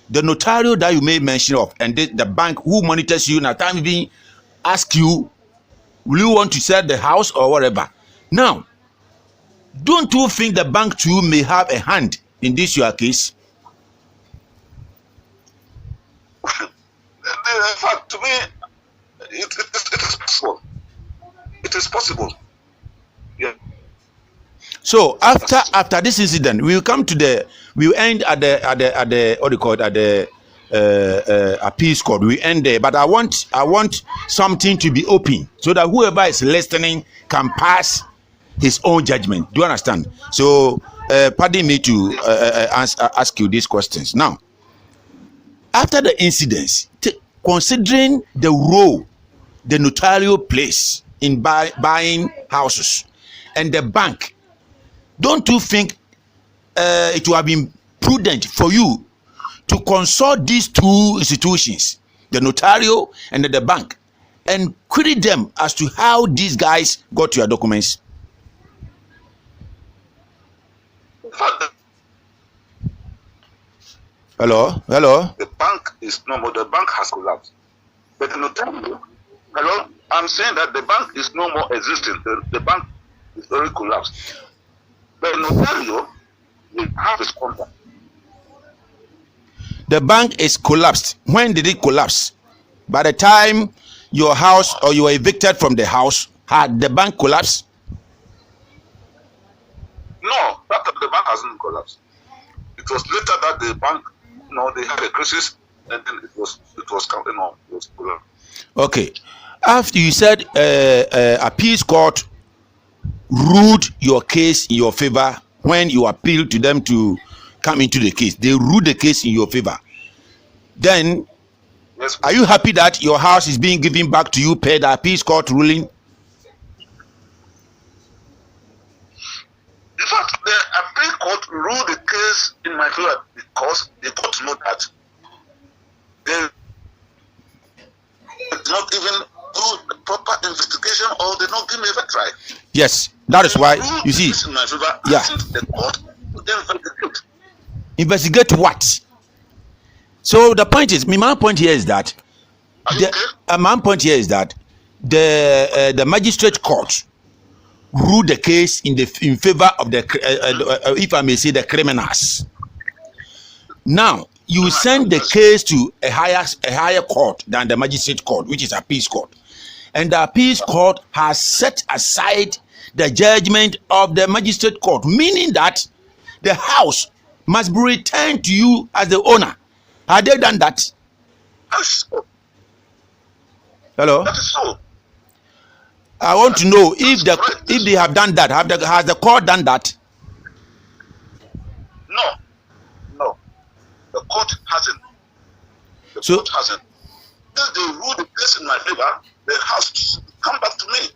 The notarial that you made mention of, and the bank who monitors you now, time being ask you, will you want to sell the house or whatever? Now, don't you think the bank too may have a hand in this your case? In fact, to me, it is possible. It is possible. Yeah. So after this incident, we'll end at the what do you call it, at the appeals court. We end there, but I want something to be open so that whoever is listening can pass his own judgment. Do you understand? So pardon me to ask you these questions now. After the incidents, considering the role the notarial plays in buying houses and the bank, don't you think it would have been prudent for you to consult these 2 institutions, the notarial and the bank, and query them as to how these guys got your documents? Hello. The bank is no more. The bank has collapsed. But the notarial, hello, I'm saying that the bank is no more existing. The bank is very collapsed. The notarial will have its contract. The bank is collapsed. When did it collapse? By the time your house or you were evicted from the house, had the bank collapsed? No, the bank hasn't collapsed. It was later that the bank, they had a crisis, and then it was collapsed. Okay. After you said appeals court ruled your case in your favor when you appealed to them to come into the case, they ruled the case in your favor. Then, yes, are you happy that your house is being given back to you per the appeals court ruling? In fact, the appeal court ruled the case in my favor because they got to know that they did not even do the proper investigation, or they not give me a try. Yes, that is why you see. In my favor, yeah. The court to investigate. Investigate what? So the point is, my point here is that the magistrate court ruled the case in favor of the if I may say, the criminals. Now you send the case to a higher court than the magistrate court, which is appeals court, and the appeals court has set aside the judgment of the magistrate court, meaning that the house must be returned to you as the owner. Have they done that? Hello? That is so. I want to know if they have done that. Has the court done that? No. The court hasn't. The court hasn't. If they rule the case in my favor, the house come back to me.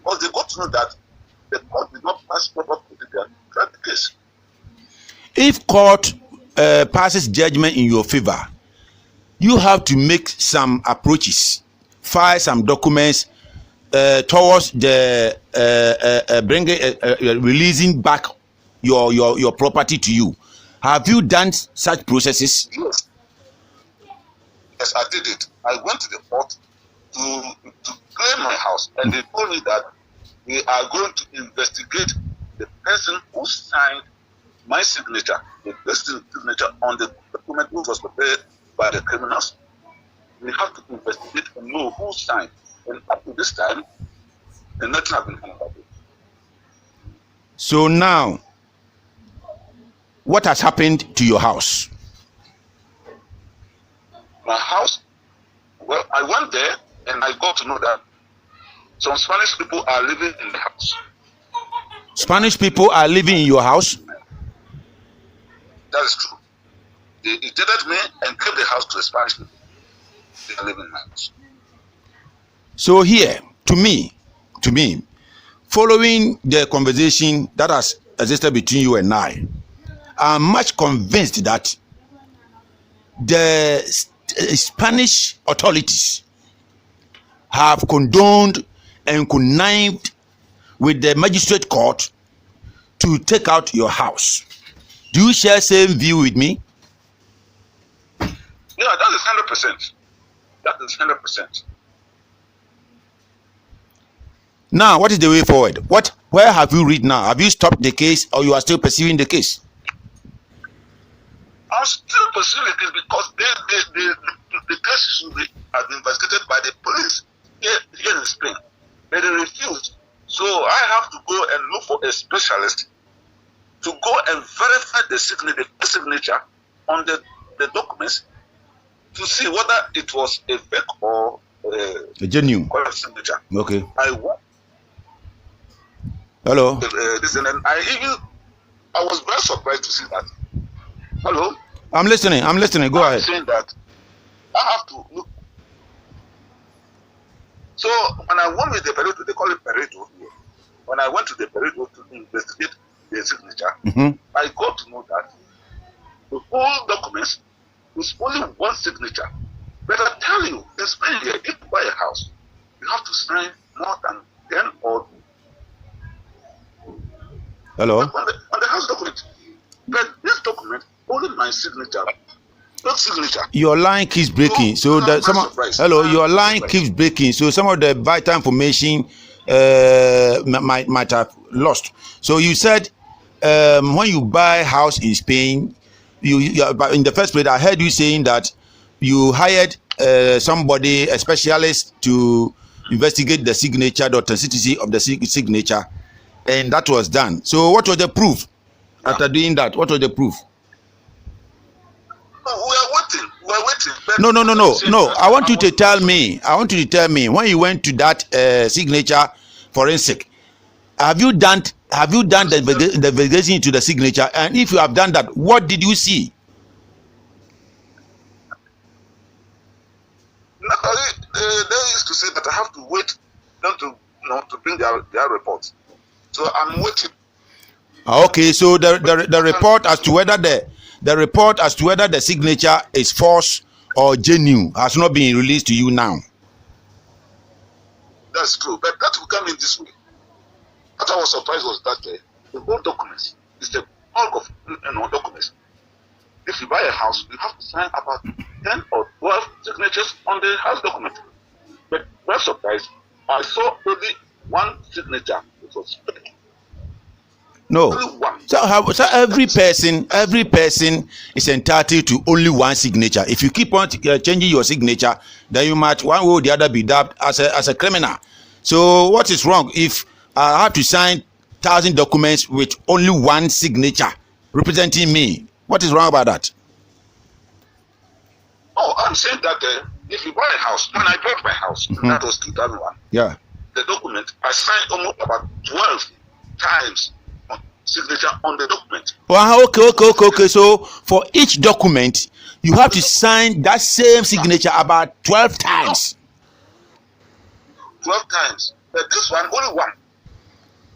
because they got to know that the court did not pass proper procedure to try the case. If court passes judgment in your favor, you have to make some approaches, file some documents towards the releasing back your property to you. Have you done such processes? Yes. Yes, I did it. I went to the court to claim my house, and they told me that they are going to investigate the person who signed my signature, the person signature on the document which was prepared by the criminals. We have to investigate and know who signed. And up to this time, nothing has been done about it. So now, what has happened to your house? My house, well, I went there and I got to know that some Spanish people are living in the house. Spanish people are living in your house? That is true. They evicted me and gave the house to the Spanish people. They are living in my house. So here, to me, following the conversation that has existed between you and I'm much convinced that the Spanish authorities have condoned and connived with the magistrate court to take out your house. Do you share same view with me? Yeah, that is 100%. That is 100%. Now, what is the way forward? Where have you reached now? Have you stopped the case, or you are still pursuing the case? I'm still pursuing the case because the case should be investigated by the police here in Spain. But they refused. So I have to go and look for a specialist to go and verify the signature on the documents to see whether it was a fake or a genuine signature. Okay. Hello. And I was very surprised to see that. Hello. I'm listening. Go ahead. Saying that I have to look. So when I went with the Perito, they call it Perito. When I went to the Perito to investigate the signature, I got to know that the whole documents is only one signature. But I tell you, in Spain, if you buy a house, you have to sign more than 10 or Hello. on the house document. But this document, only my signature. Not signature. Your line keeps breaking. So that your line keeps breaking. So some of the vital information might have lost. So you said when you buy a house in Spain, you in the first place I heard you saying that you hired somebody, a specialist, to investigate the signature, the authenticity of the signature, and that was done. So what was the proof after doing that? What was the proof? We are waiting. No. I want you to tell me when you went to that signature forensic. Have you done the investigation into the signature? And if you have done that, what did you see? No, they used to say that I have to wait them to bring their reports. So I'm waiting. Okay, so the report as to whether the signature is false or genuine has not been released to you now. That's true, but that will come in this way. What I was surprised was that the whole documents is the bulk of documents. If you buy a house, you have to sign about 10 or 12 signatures on the house document. But very surprised, I saw only one signature. It was fake. No. So every person is entitled to only one signature. If you keep on changing your signature, then you might one way or the other be dubbed as a criminal. So what is wrong if I have to sign 1,000 documents with only one signature representing me? What is wrong about that? Oh, I'm saying that if you buy a house, when I bought my house, that was 2001. Yeah. The document, I signed almost about 12 times signature on the document. Well, okay. So for each document, you have to sign that same signature about 12 times. 12 times. But this one, only one.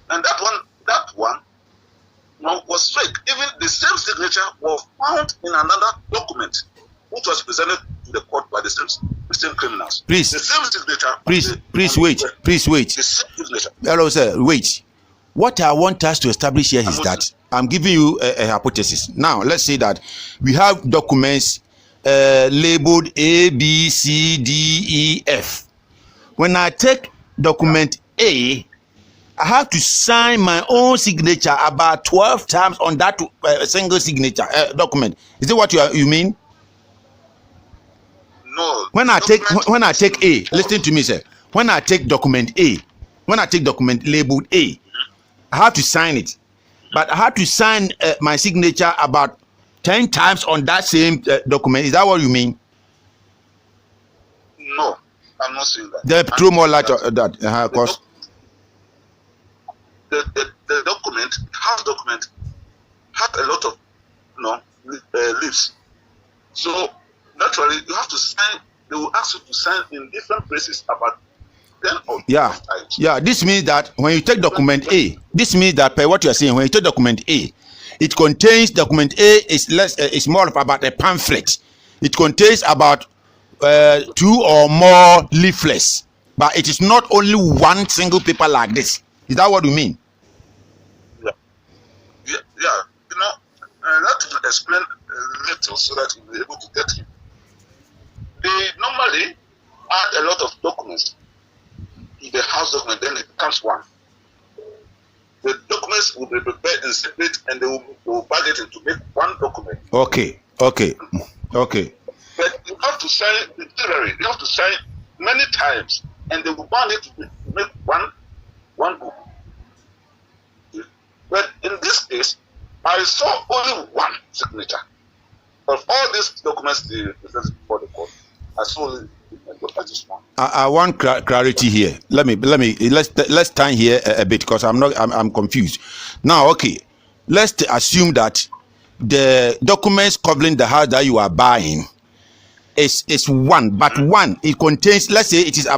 And that one was fake. Even the same signature was found in another document, which was presented to the court by the same criminals. Please. The same signature. Please wait. Please wait. The same signature. Hello, sir. Wait. What I want us to establish here is that I'm giving you a hypothesis. Now, let's say that we have documents labeled A, B, C, D, E, F. When I take document A, I have to sign my own signature about 12 times on that single signature document. Is it what you mean? No. When I take A, listen to me, sir. When I take document A, when I take document labeled A, I have to sign it. But I have to sign my signature about 10 times on that same document. Is that what you mean? No, I'm not saying that. There throw more light on that. Of course. The document, house document, had a lot of leaves. So naturally, you have to sign. They will ask you to sign in different places about 10 or 12 times. Yeah. This means that when you take document A, this means that per what you are saying, when you take document A, it contains document A is more of about a pamphlet. It contains about 2 or more leaflets, but it is not only one single paper like this. Is that what you mean? Yeah. Let me explain a little so that you'll be able to get it. They normally add a lot of documents to the house document, then it becomes one. The documents will be prepared in separate, and they will bag it to make one document. Okay. But you have to sign literally. You have to sign many times, and they will bag it to make one book. But in this case, I saw only one signature. Of all these documents they presented before the court, I saw only just one. I want clarity here. Let's stand here a bit because I'm confused. Now, okay, let's assume that the documents covering the house that you are buying is one, but one it contains. Let's say it is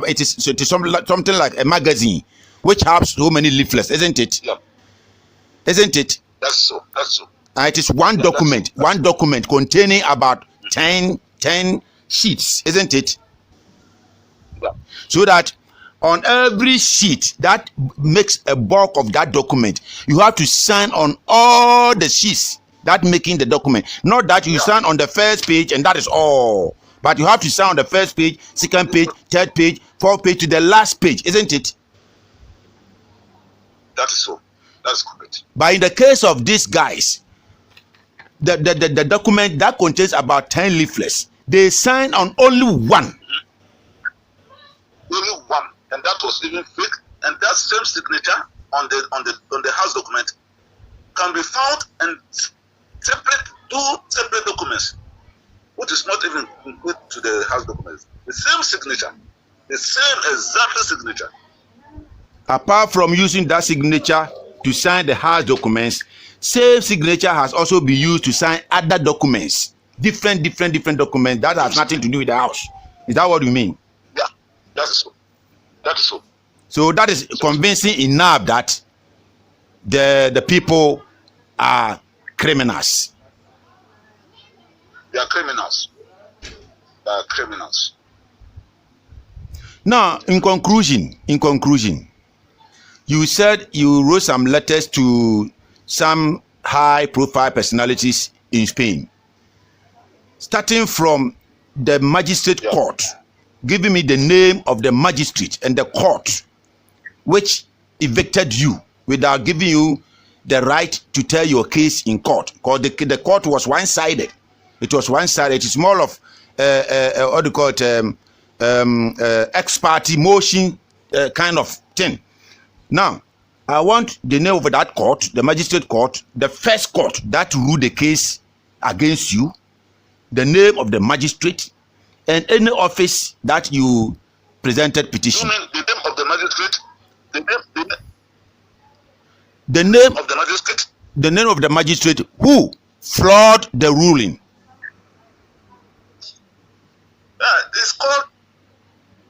something like a magazine which has so many leaflets, isn't it? Yeah. Isn't it? That's so. It is one document, one document containing about 10 sheets, isn't it? Yeah. So that on every sheet that makes a bulk of that document, you have to sign on all the sheets that making the document. Not that you sign on the first page and that is all, but you have to sign on the first page, second page, third page, fourth page to the last page, isn't it? That is so. That's correct. But in the case of these guys, the document that contains about 10 leaflets, they sign on only one. Only one, and that was even fake. And that same signature on the house document can be found in two separate documents, which is not even included to the house documents. The same signature, the same exact signature. Apart from using that signature to sign the house documents, same signature has also been used to sign other documents, different documents that has nothing to do with the house. Is that what you mean? Yeah, that is so. That is so. So that is convincing enough that the people are criminals. They are criminals. They are criminals. Now, in conclusion, you said you wrote some letters to some high-profile personalities in Spain, starting from the magistrate court, giving me the name of the magistrate and the court which evicted you without giving you the right to tell your case in court, because the court was one-sided. It was one-sided. It is more of what do you call it, ex parte motion kind of thing. Now, I want the name of that court, the magistrate court, the first court that ruled the case against you, the name of the magistrate, and any office that you presented petition. You mean the name of the magistrate? The name of the magistrate? The name of the magistrate who flawed the ruling.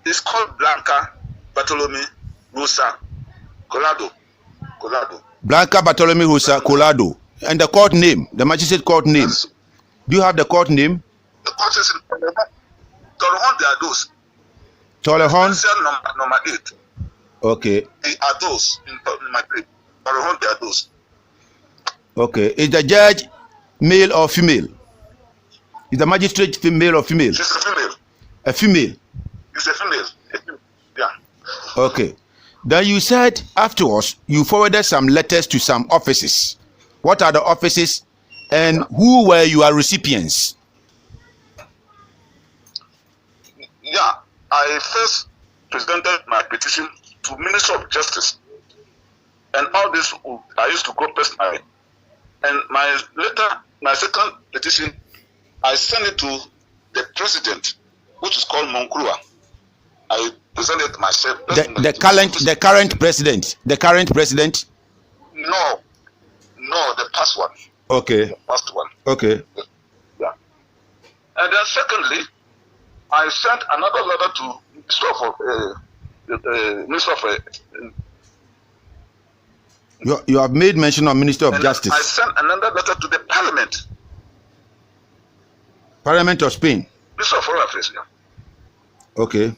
It's called Blanca, but Bartholomew Musa Colado. Blanca Bartholomew Musa Colado. And the court name, the magistrate court name. Yes. Do you have the court name? The court is in Torrejon de Ados. Torrejon? Number 8. Okay. The Ados in my grade. Torrejon de Ados. Okay. Is the judge male or female? Is the magistrate male or female? She's a female. A female? It's a female. Yeah. Okay. Then you said afterwards you forwarded some letters to some offices. What are the offices and who were your recipients? Yeah. I first presented my petition to Minister of Justice. And all this I used to go personally. And my second petition, I sent it to the president, which is called Monkrua. I presented myself. The current president. The current president? No, the past one. Okay. The past one. Okay. Yeah. And then secondly, I sent another letter to Minister of You have made mention of Minister of Justice. I sent another letter to the Parliament. Parliament of Spain. Minister of Foreign Affairs. Yeah. Okay.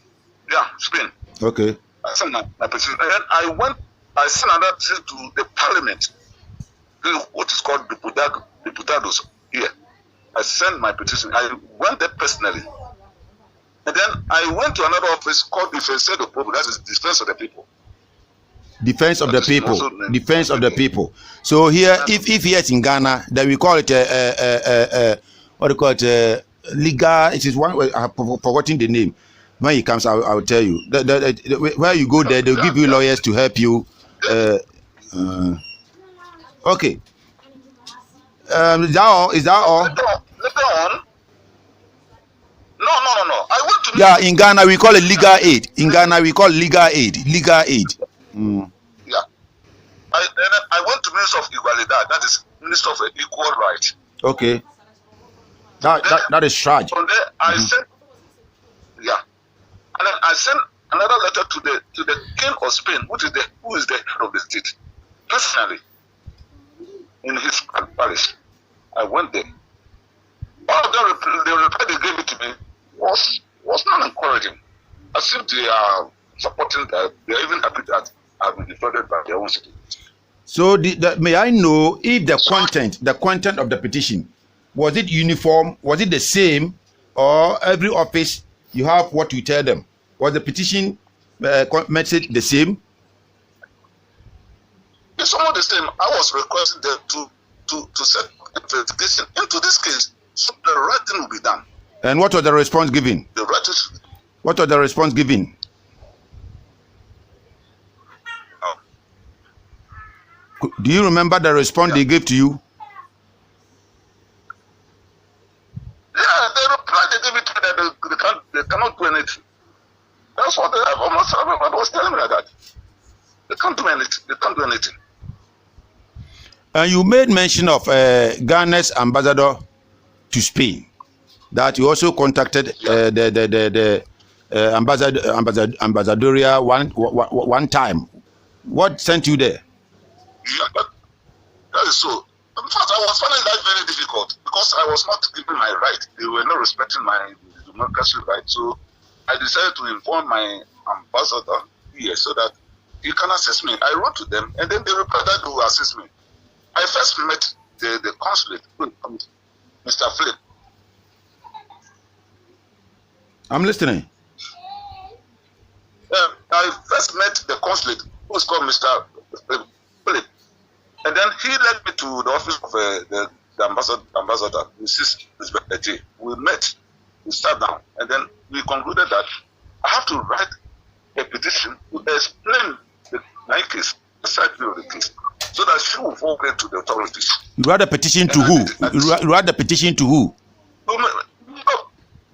Yeah, Spain. Okay. I sent my petition. And then I sent another petition to the Parliament, what is called Diputados here. I sent my petition. I went there personally. And then I went to another office called Defense of the People. That is Defense of the People. Defense of the people. Defense of the people. So here, if here in Ghana, then we call it what do you call it? Liga. It is one. I have forgotten the name. When he comes, I will tell you. Where you go there, they'll give you lawyers to help you. Okay. Is that all? Later on. No. I went to. Yeah, in Ghana we call it legal aid. In Ghana we call legal aid. Legal aid. Yeah. I went to Minister of Igualdad. That is Minister of Equal Rights. Okay. That is tragic. From there, I sent. Yeah. And then I sent another letter to the King of Spain, who is the head of the state, personally, in his palace. I went there. All of them, the reply they gave it to me was not encouraging. As if they are supporting that, they are even happy that I've been defrauded by their own citizens. So may I know if the content of the petition, was it uniform, was it the same, or every office you have what you tell them? Was the petition message the same? It's almost the same. I was requesting them to set investigation into this case so the right thing will be done. And what was the response given? What was the response given? Do you remember the response they gave to you? Yeah, they replied, they gave it to me that they cannot do anything. That's what almost everybody was telling me like that. They can't do anything. They can't do anything. And you made mention of Ghana's ambassador to Spain. That you also contacted the ambassadorial one time. What sent you there? Yeah, that is so. In fact, I was finding that very difficult because I was not given my right. They were not respecting my democracy right. So I decided to inform my ambassador here so that he can assist me. I wrote to them and then they replied that they will assist me. I first met the consulate, Mr. Philip. I'm listening. I first met the consulate, who is called Mr. Philip. And then he led me to the office of the ambassador, Mrs. J. We met, we sat down, and then we concluded that I have to write a petition to explain my case, the side view of the case, so that she will forward to the authorities. You write a petition to who? You write the petition to who? To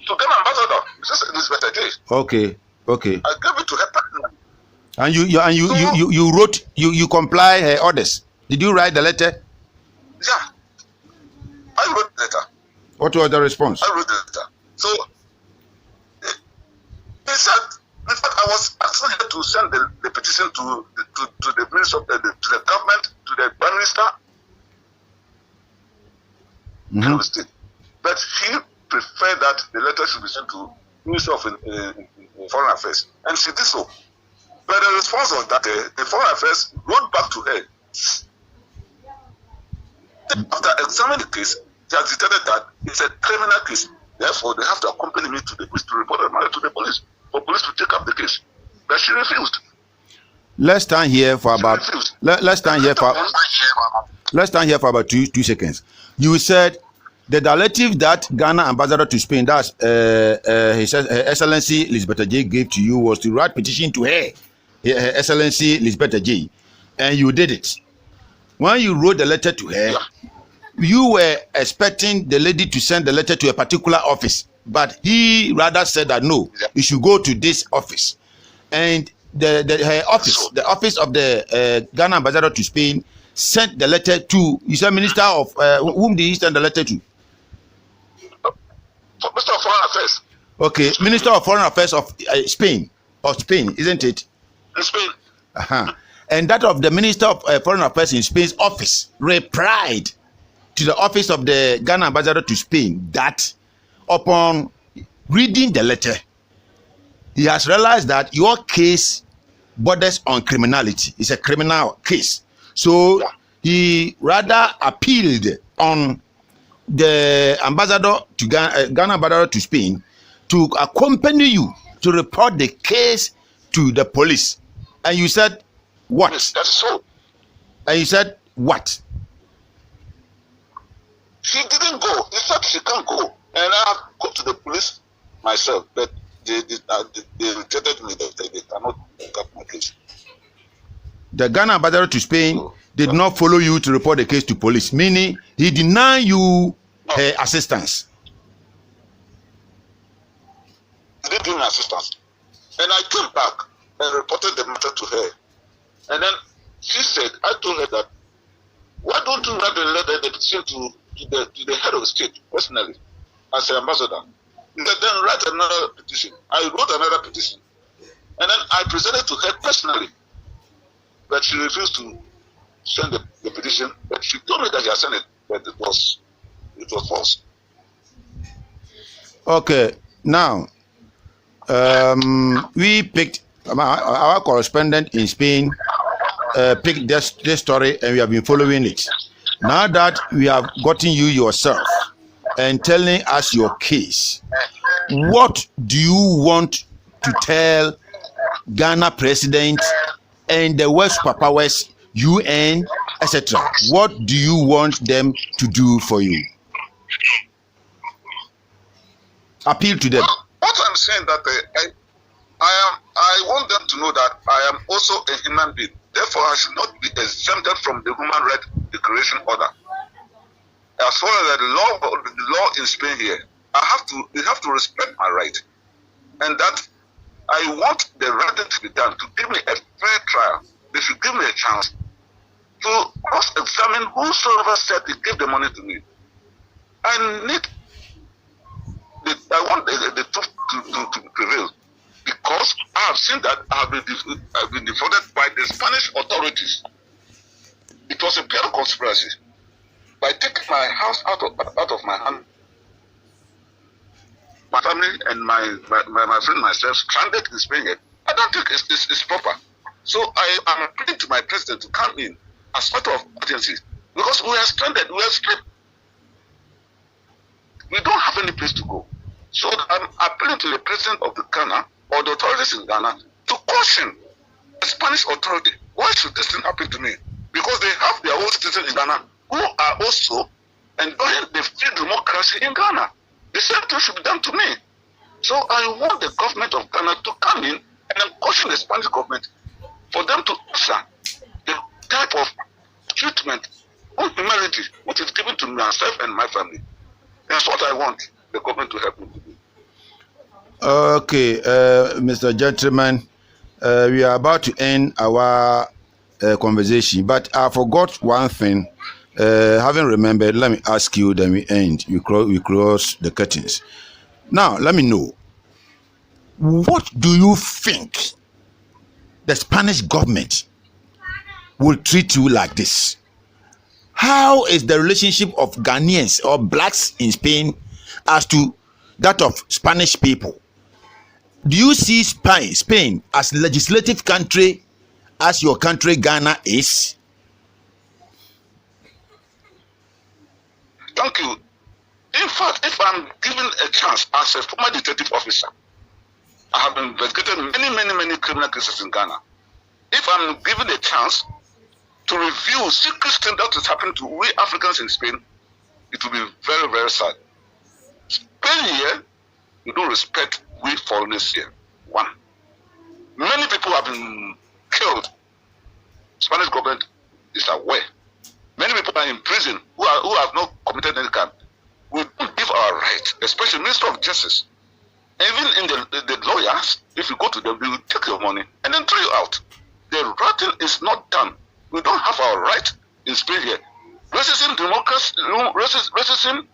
the ambassador, Mrs. J. Okay. I gave it to her partner. And you wrote, you comply her orders. Did you write the letter? Yeah. I wrote the letter. What was the response? I wrote the letter. So, they said In fact, I was asking her to send the petition to the minister of to the government, to the prime minister, state. But he preferred that the letter should be sent to Minister of Foreign Affairs, and she did so. But the response was that the Foreign Affairs wrote back to her. After examining the case, they have decided that it's a criminal case. Therefore, they have to accompany me to the police to report the matter to the police for police to take up the case. But she refused. Let's stand here for about. Let's stand here for. Let's stand here for about two seconds. You said the directive that Ghana ambassador to Spain, that's Her Excellency Lisbeth J, gave to you was to write petition to her Excellency Lisbeth J, and you did it. When you wrote the letter to her, you were expecting the lady to send the letter to a particular office, but he rather said that no, you should go to this office. And her office, the office of the Ghana ambassador to Spain, sent the letter to, you said Minister of, whom did he send the letter to? Minister of Foreign Affairs. Okay, Minister of Foreign Affairs of Spain, isn't it? In Spain. And that of the Minister of Foreign Affairs in Spain's office replied to the office of the Ghana ambassador to Spain that upon reading the letter, he has realized that your case borders on criminality. It's a criminal case. So he rather appealed on the ambassador to Ghana ambassador to Spain to accompany you to report the case to the police. And you said what? Yes, that's so. And you said what? She didn't go. He said she can't go. And I go to the police myself, but they rejected me that they cannot pick up my case. The Ghana ambassador to Spain did not follow you to report the case to police, meaning he denied you her assistance. He didn't give me assistance. And I came back and reported the matter to her. And then she said, I told her that, why don't you write the petition to the head of the state personally as an ambassador? He said, then write another petition. I wrote another petition. And then I presented to her personally. But she refused to send the petition. But she told me that she had sent it, but it was false. Okay, now we picked our correspondent in Spain picked this story, and we have been following it. Now that we have gotten you yourself and telling us your case, what do you want to tell Ghana president and the West Papawes, UN, etc.? What do you want them to do for you? Appeal to them. What I'm saying that I want them to know that I am also a human being. Therefore, I should not be exempted from the Human Rights Declaration order. As far as the law in Spain here, they have to respect my right, and that I want the right to be done, to give me a fair trial. They should give me a chance to cross-examine whosoever said they give the money to me. I want the truth to prevail, because I have seen that I've been defrauded by the Spanish authorities. It was a pure conspiracy. By taking my house out of my hand, my family and my friend myself stranded in Spain. I don't think it's proper. So I am appealing to my president to come in as part of agencies, because we are stranded, we are stripped. We don't have any place to go. So I'm appealing to the president of the Ghana or the authorities in Ghana to caution the Spanish authority. Why should this thing happen to me? Because they have their own citizens in Ghana who are also enjoying the free democracy in Ghana. The same thing should be done to me. So I want the government of Ghana to come in and caution the Spanish government for them to answer the type of treatment or humanity which is given to myself and my family. That's what I want the government to help me to do. Okay, Mr. Gentleman, we are about to end our conversation, but I forgot one thing. Having remembered, let me ask you, then we end. We close the curtains. Now, let me know. What do you think the Spanish government will treat you like this? How is the relationship of Ghanaians or blacks in Spain as to that of Spanish people? Do you see Spain as legislative country as your country Ghana is? Thank you. In fact, if I'm given a chance as a former detective officer, I have investigated many criminal cases in Ghana. If I'm given a chance to review secret things that is happening to we Africans in Spain, it will be very sad. Spain here, you don't respect we foreigners here. One. Many people have been killed. Spanish government is aware. Many people are in prison who have not committed any crime. We don't give our right, especially Minister of Justice. Even in the lawyers, if you go to them, they will take your money and then throw you out. The writing is not done. We don't have our right in Spain here. Racism, democracy, racism,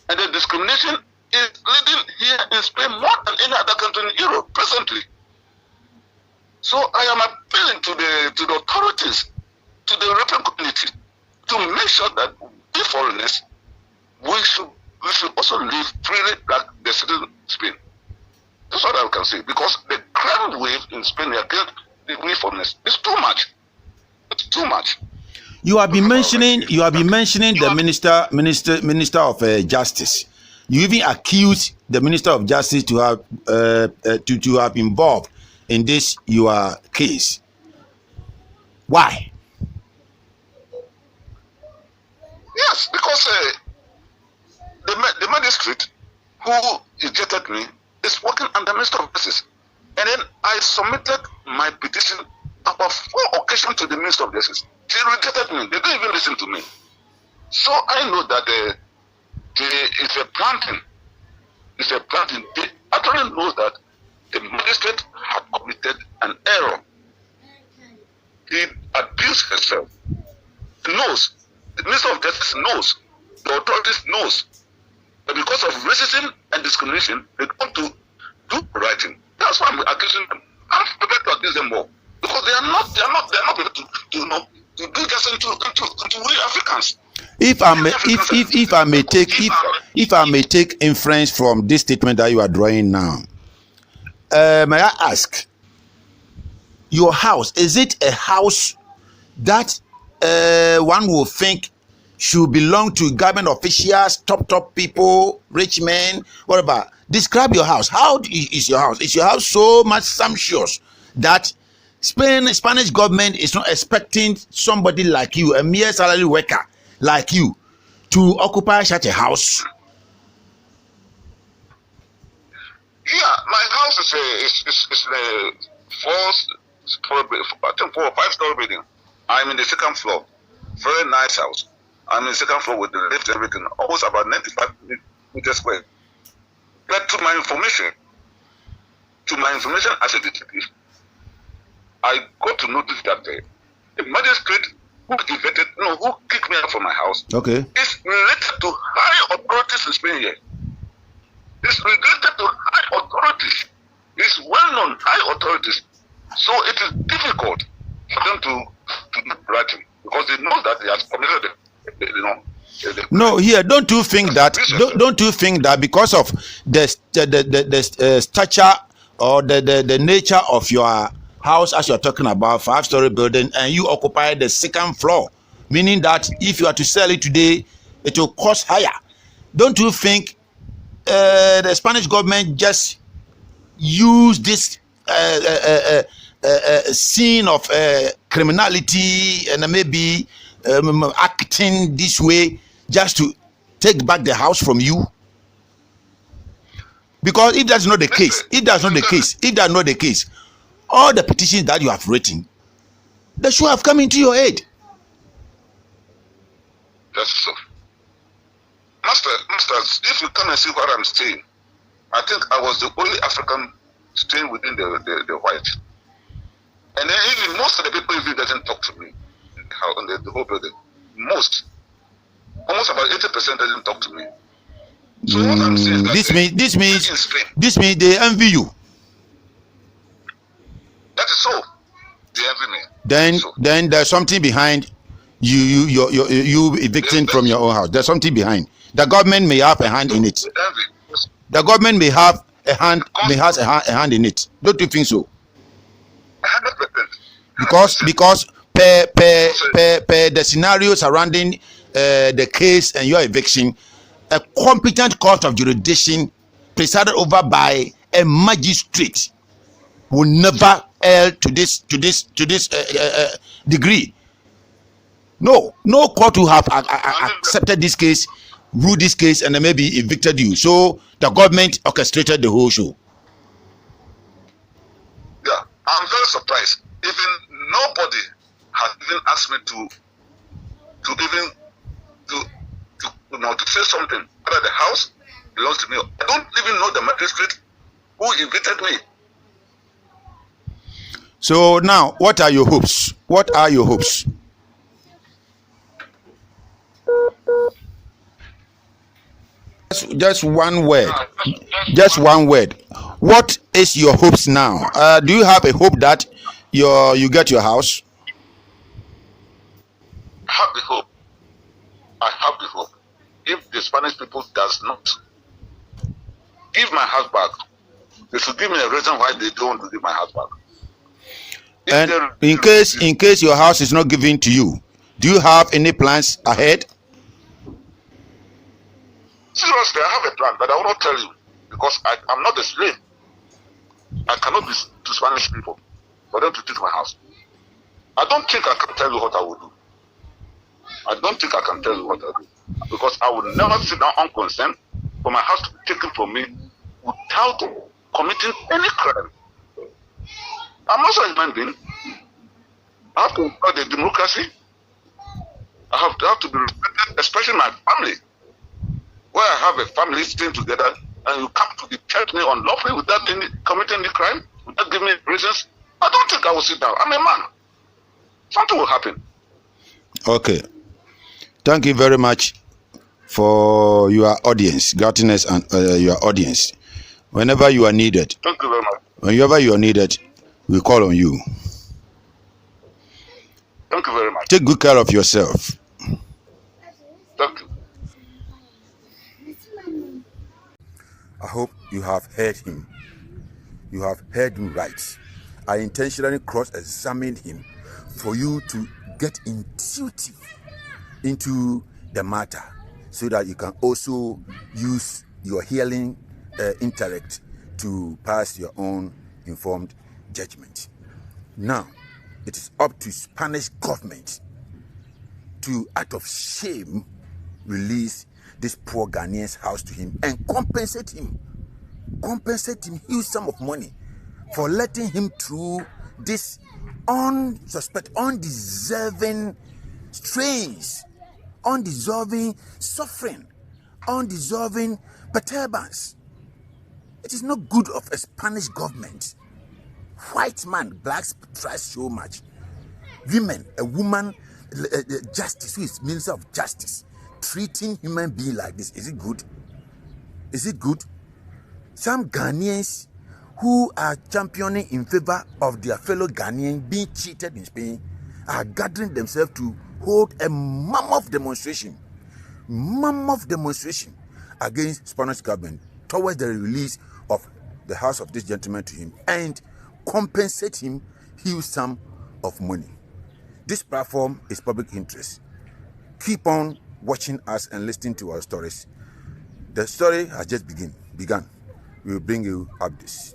and the discrimination is leading here in Spain more than any other country in Europe presently. So I am appealing to the authorities, to the European community, to make sure that we foreigners, we should also live freely like the citizens of Spain. That's what I can say, because the crime wave in Spain against the we foreigners is too much. It's too much. You have been mentioning the minister of justice. You even accused the minister of justice to have involved in this your case. Why? Yes, because the magistrate who ejected me is working under Minister of Justice. And then I submitted my petition about 4 occasions to the Minister of Justice. They rejected me. They don't even listen to me. So I know that it's a planting. It's a planting. They actually know that the magistrate had committed an error. He abused herself. He knows. The Minister of Justice knows. The authorities knows. But because of racism and discrimination, they want to do the right thing. That's why I'm accusing them. I'm prepared to accuse them more. Because they are not able to do justice into we Africans. If I may take inference from this statement that you are drawing now, may I ask, your house, is it a house that one will think should belong to government officials, top people, rich men, whatever? Describe your house. How is your house? Is your house so much sumptuous that Spanish government is not expecting somebody like you, a mere salary worker like you, to occupy such a house? Yeah, my house is a 4 or 5 story building. I'm in the 2nd floor. Very nice house. I'm in the 2nd floor with the lift and everything, almost about 95 meters square. But to my information as a detective, I got to notice that the magistrate who kicked me out from my house, okay, is related to high authorities in Spain here. It's related to high authorities. It's well-known high authorities. So it is difficult for them to do writing because they know that they have committed No, here, don't you think that because of the stature or the nature of your house, as you're talking about, 5-story building, and you occupy the 2nd floor, meaning that if you are to sell it today, it will cost higher. Don't you think the Spanish government just use this scene of criminality and maybe acting this way just to take back the house from you? Because if that's not the case, all the petitions that you have written, they should have come into your aid. That's so. Masters, if you come and see where I'm staying, I think I was the only African staying within the white. And then even most of the people even doesn't talk to me on the whole building. Almost about 80% doesn't talk to me. So what I'm saying is that this means they envy you. So they envy me. Then there's something behind you evicting from your own house. There's something behind. The government may have a hand in it. The government may have a hand in it. Don't you think so? 100%. Because per the scenario surrounding the case and your eviction, a competent court of jurisdiction presided over by a magistrate will never err to this degree. No court will have accepted this case, ruled this case, and then maybe evicted you. So the government orchestrated the whole show. Yeah, I'm very surprised. Even nobody has even asked me to say something. Whether the house belongs to me, I don't even know the magistrate who evicted me. So now, what are your hopes? What are your hopes? Just one word. Just one word. What is your hopes now? Do you have a hope that you get your house? I have the hope. I have the hope. If the Spanish people does not give my house back, they should give me a reason why they don't want to give my house back. And in case your house is not given to you, do you have any plans ahead? Seriously, I have a plan, but I will not tell you because I'm not a slave. I cannot be to Spanish people for them to take my house. I don't think I can tell you what I will do. I don't think I can tell you what I do because I will never sit down unconcerned for my house to be taken from me without committing any crime. I'm also a human being. I have to enjoy the democracy. I have to be respected, especially my family. Where I have a family staying together, and you come to detect me unlawfully without committing any crime, without giving me reasons, I don't think I will sit down. I'm a man. Something will happen. Okay. Thank you very much for your audience, Gartiness, and your audience. Whenever you are needed, thank you very much. Whenever you are needed, we call on you. Thank you very much. Take good care of yourself. Thank you. I hope you have heard him. You have heard him right. I intentionally cross-examined him for you to get intuitive into the matter so that you can also use your healing intellect to pass your own informed judgment. Now, it is up to Spanish government to, out of shame, release this poor Ghanaian's house to him and compensate him huge sum of money for letting him through this undeserving strains, undeserving suffering, undeserving perturbance. It is not good of a Spanish government. White man, blacks try so much. Women, a woman, justice, who is Minister of Justice, treating human being like this. Is it good? Is it good? Some Ghanaians who are championing in favor of their fellow Ghanaians being cheated in Spain are gathering themselves to hold a mammoth demonstration against Spanish government towards the release of the house of this gentleman to him and compensate him huge sum of money. This platform is public interest. Keep on watching us and listening to our stories. The story has just begun. We will bring you updates.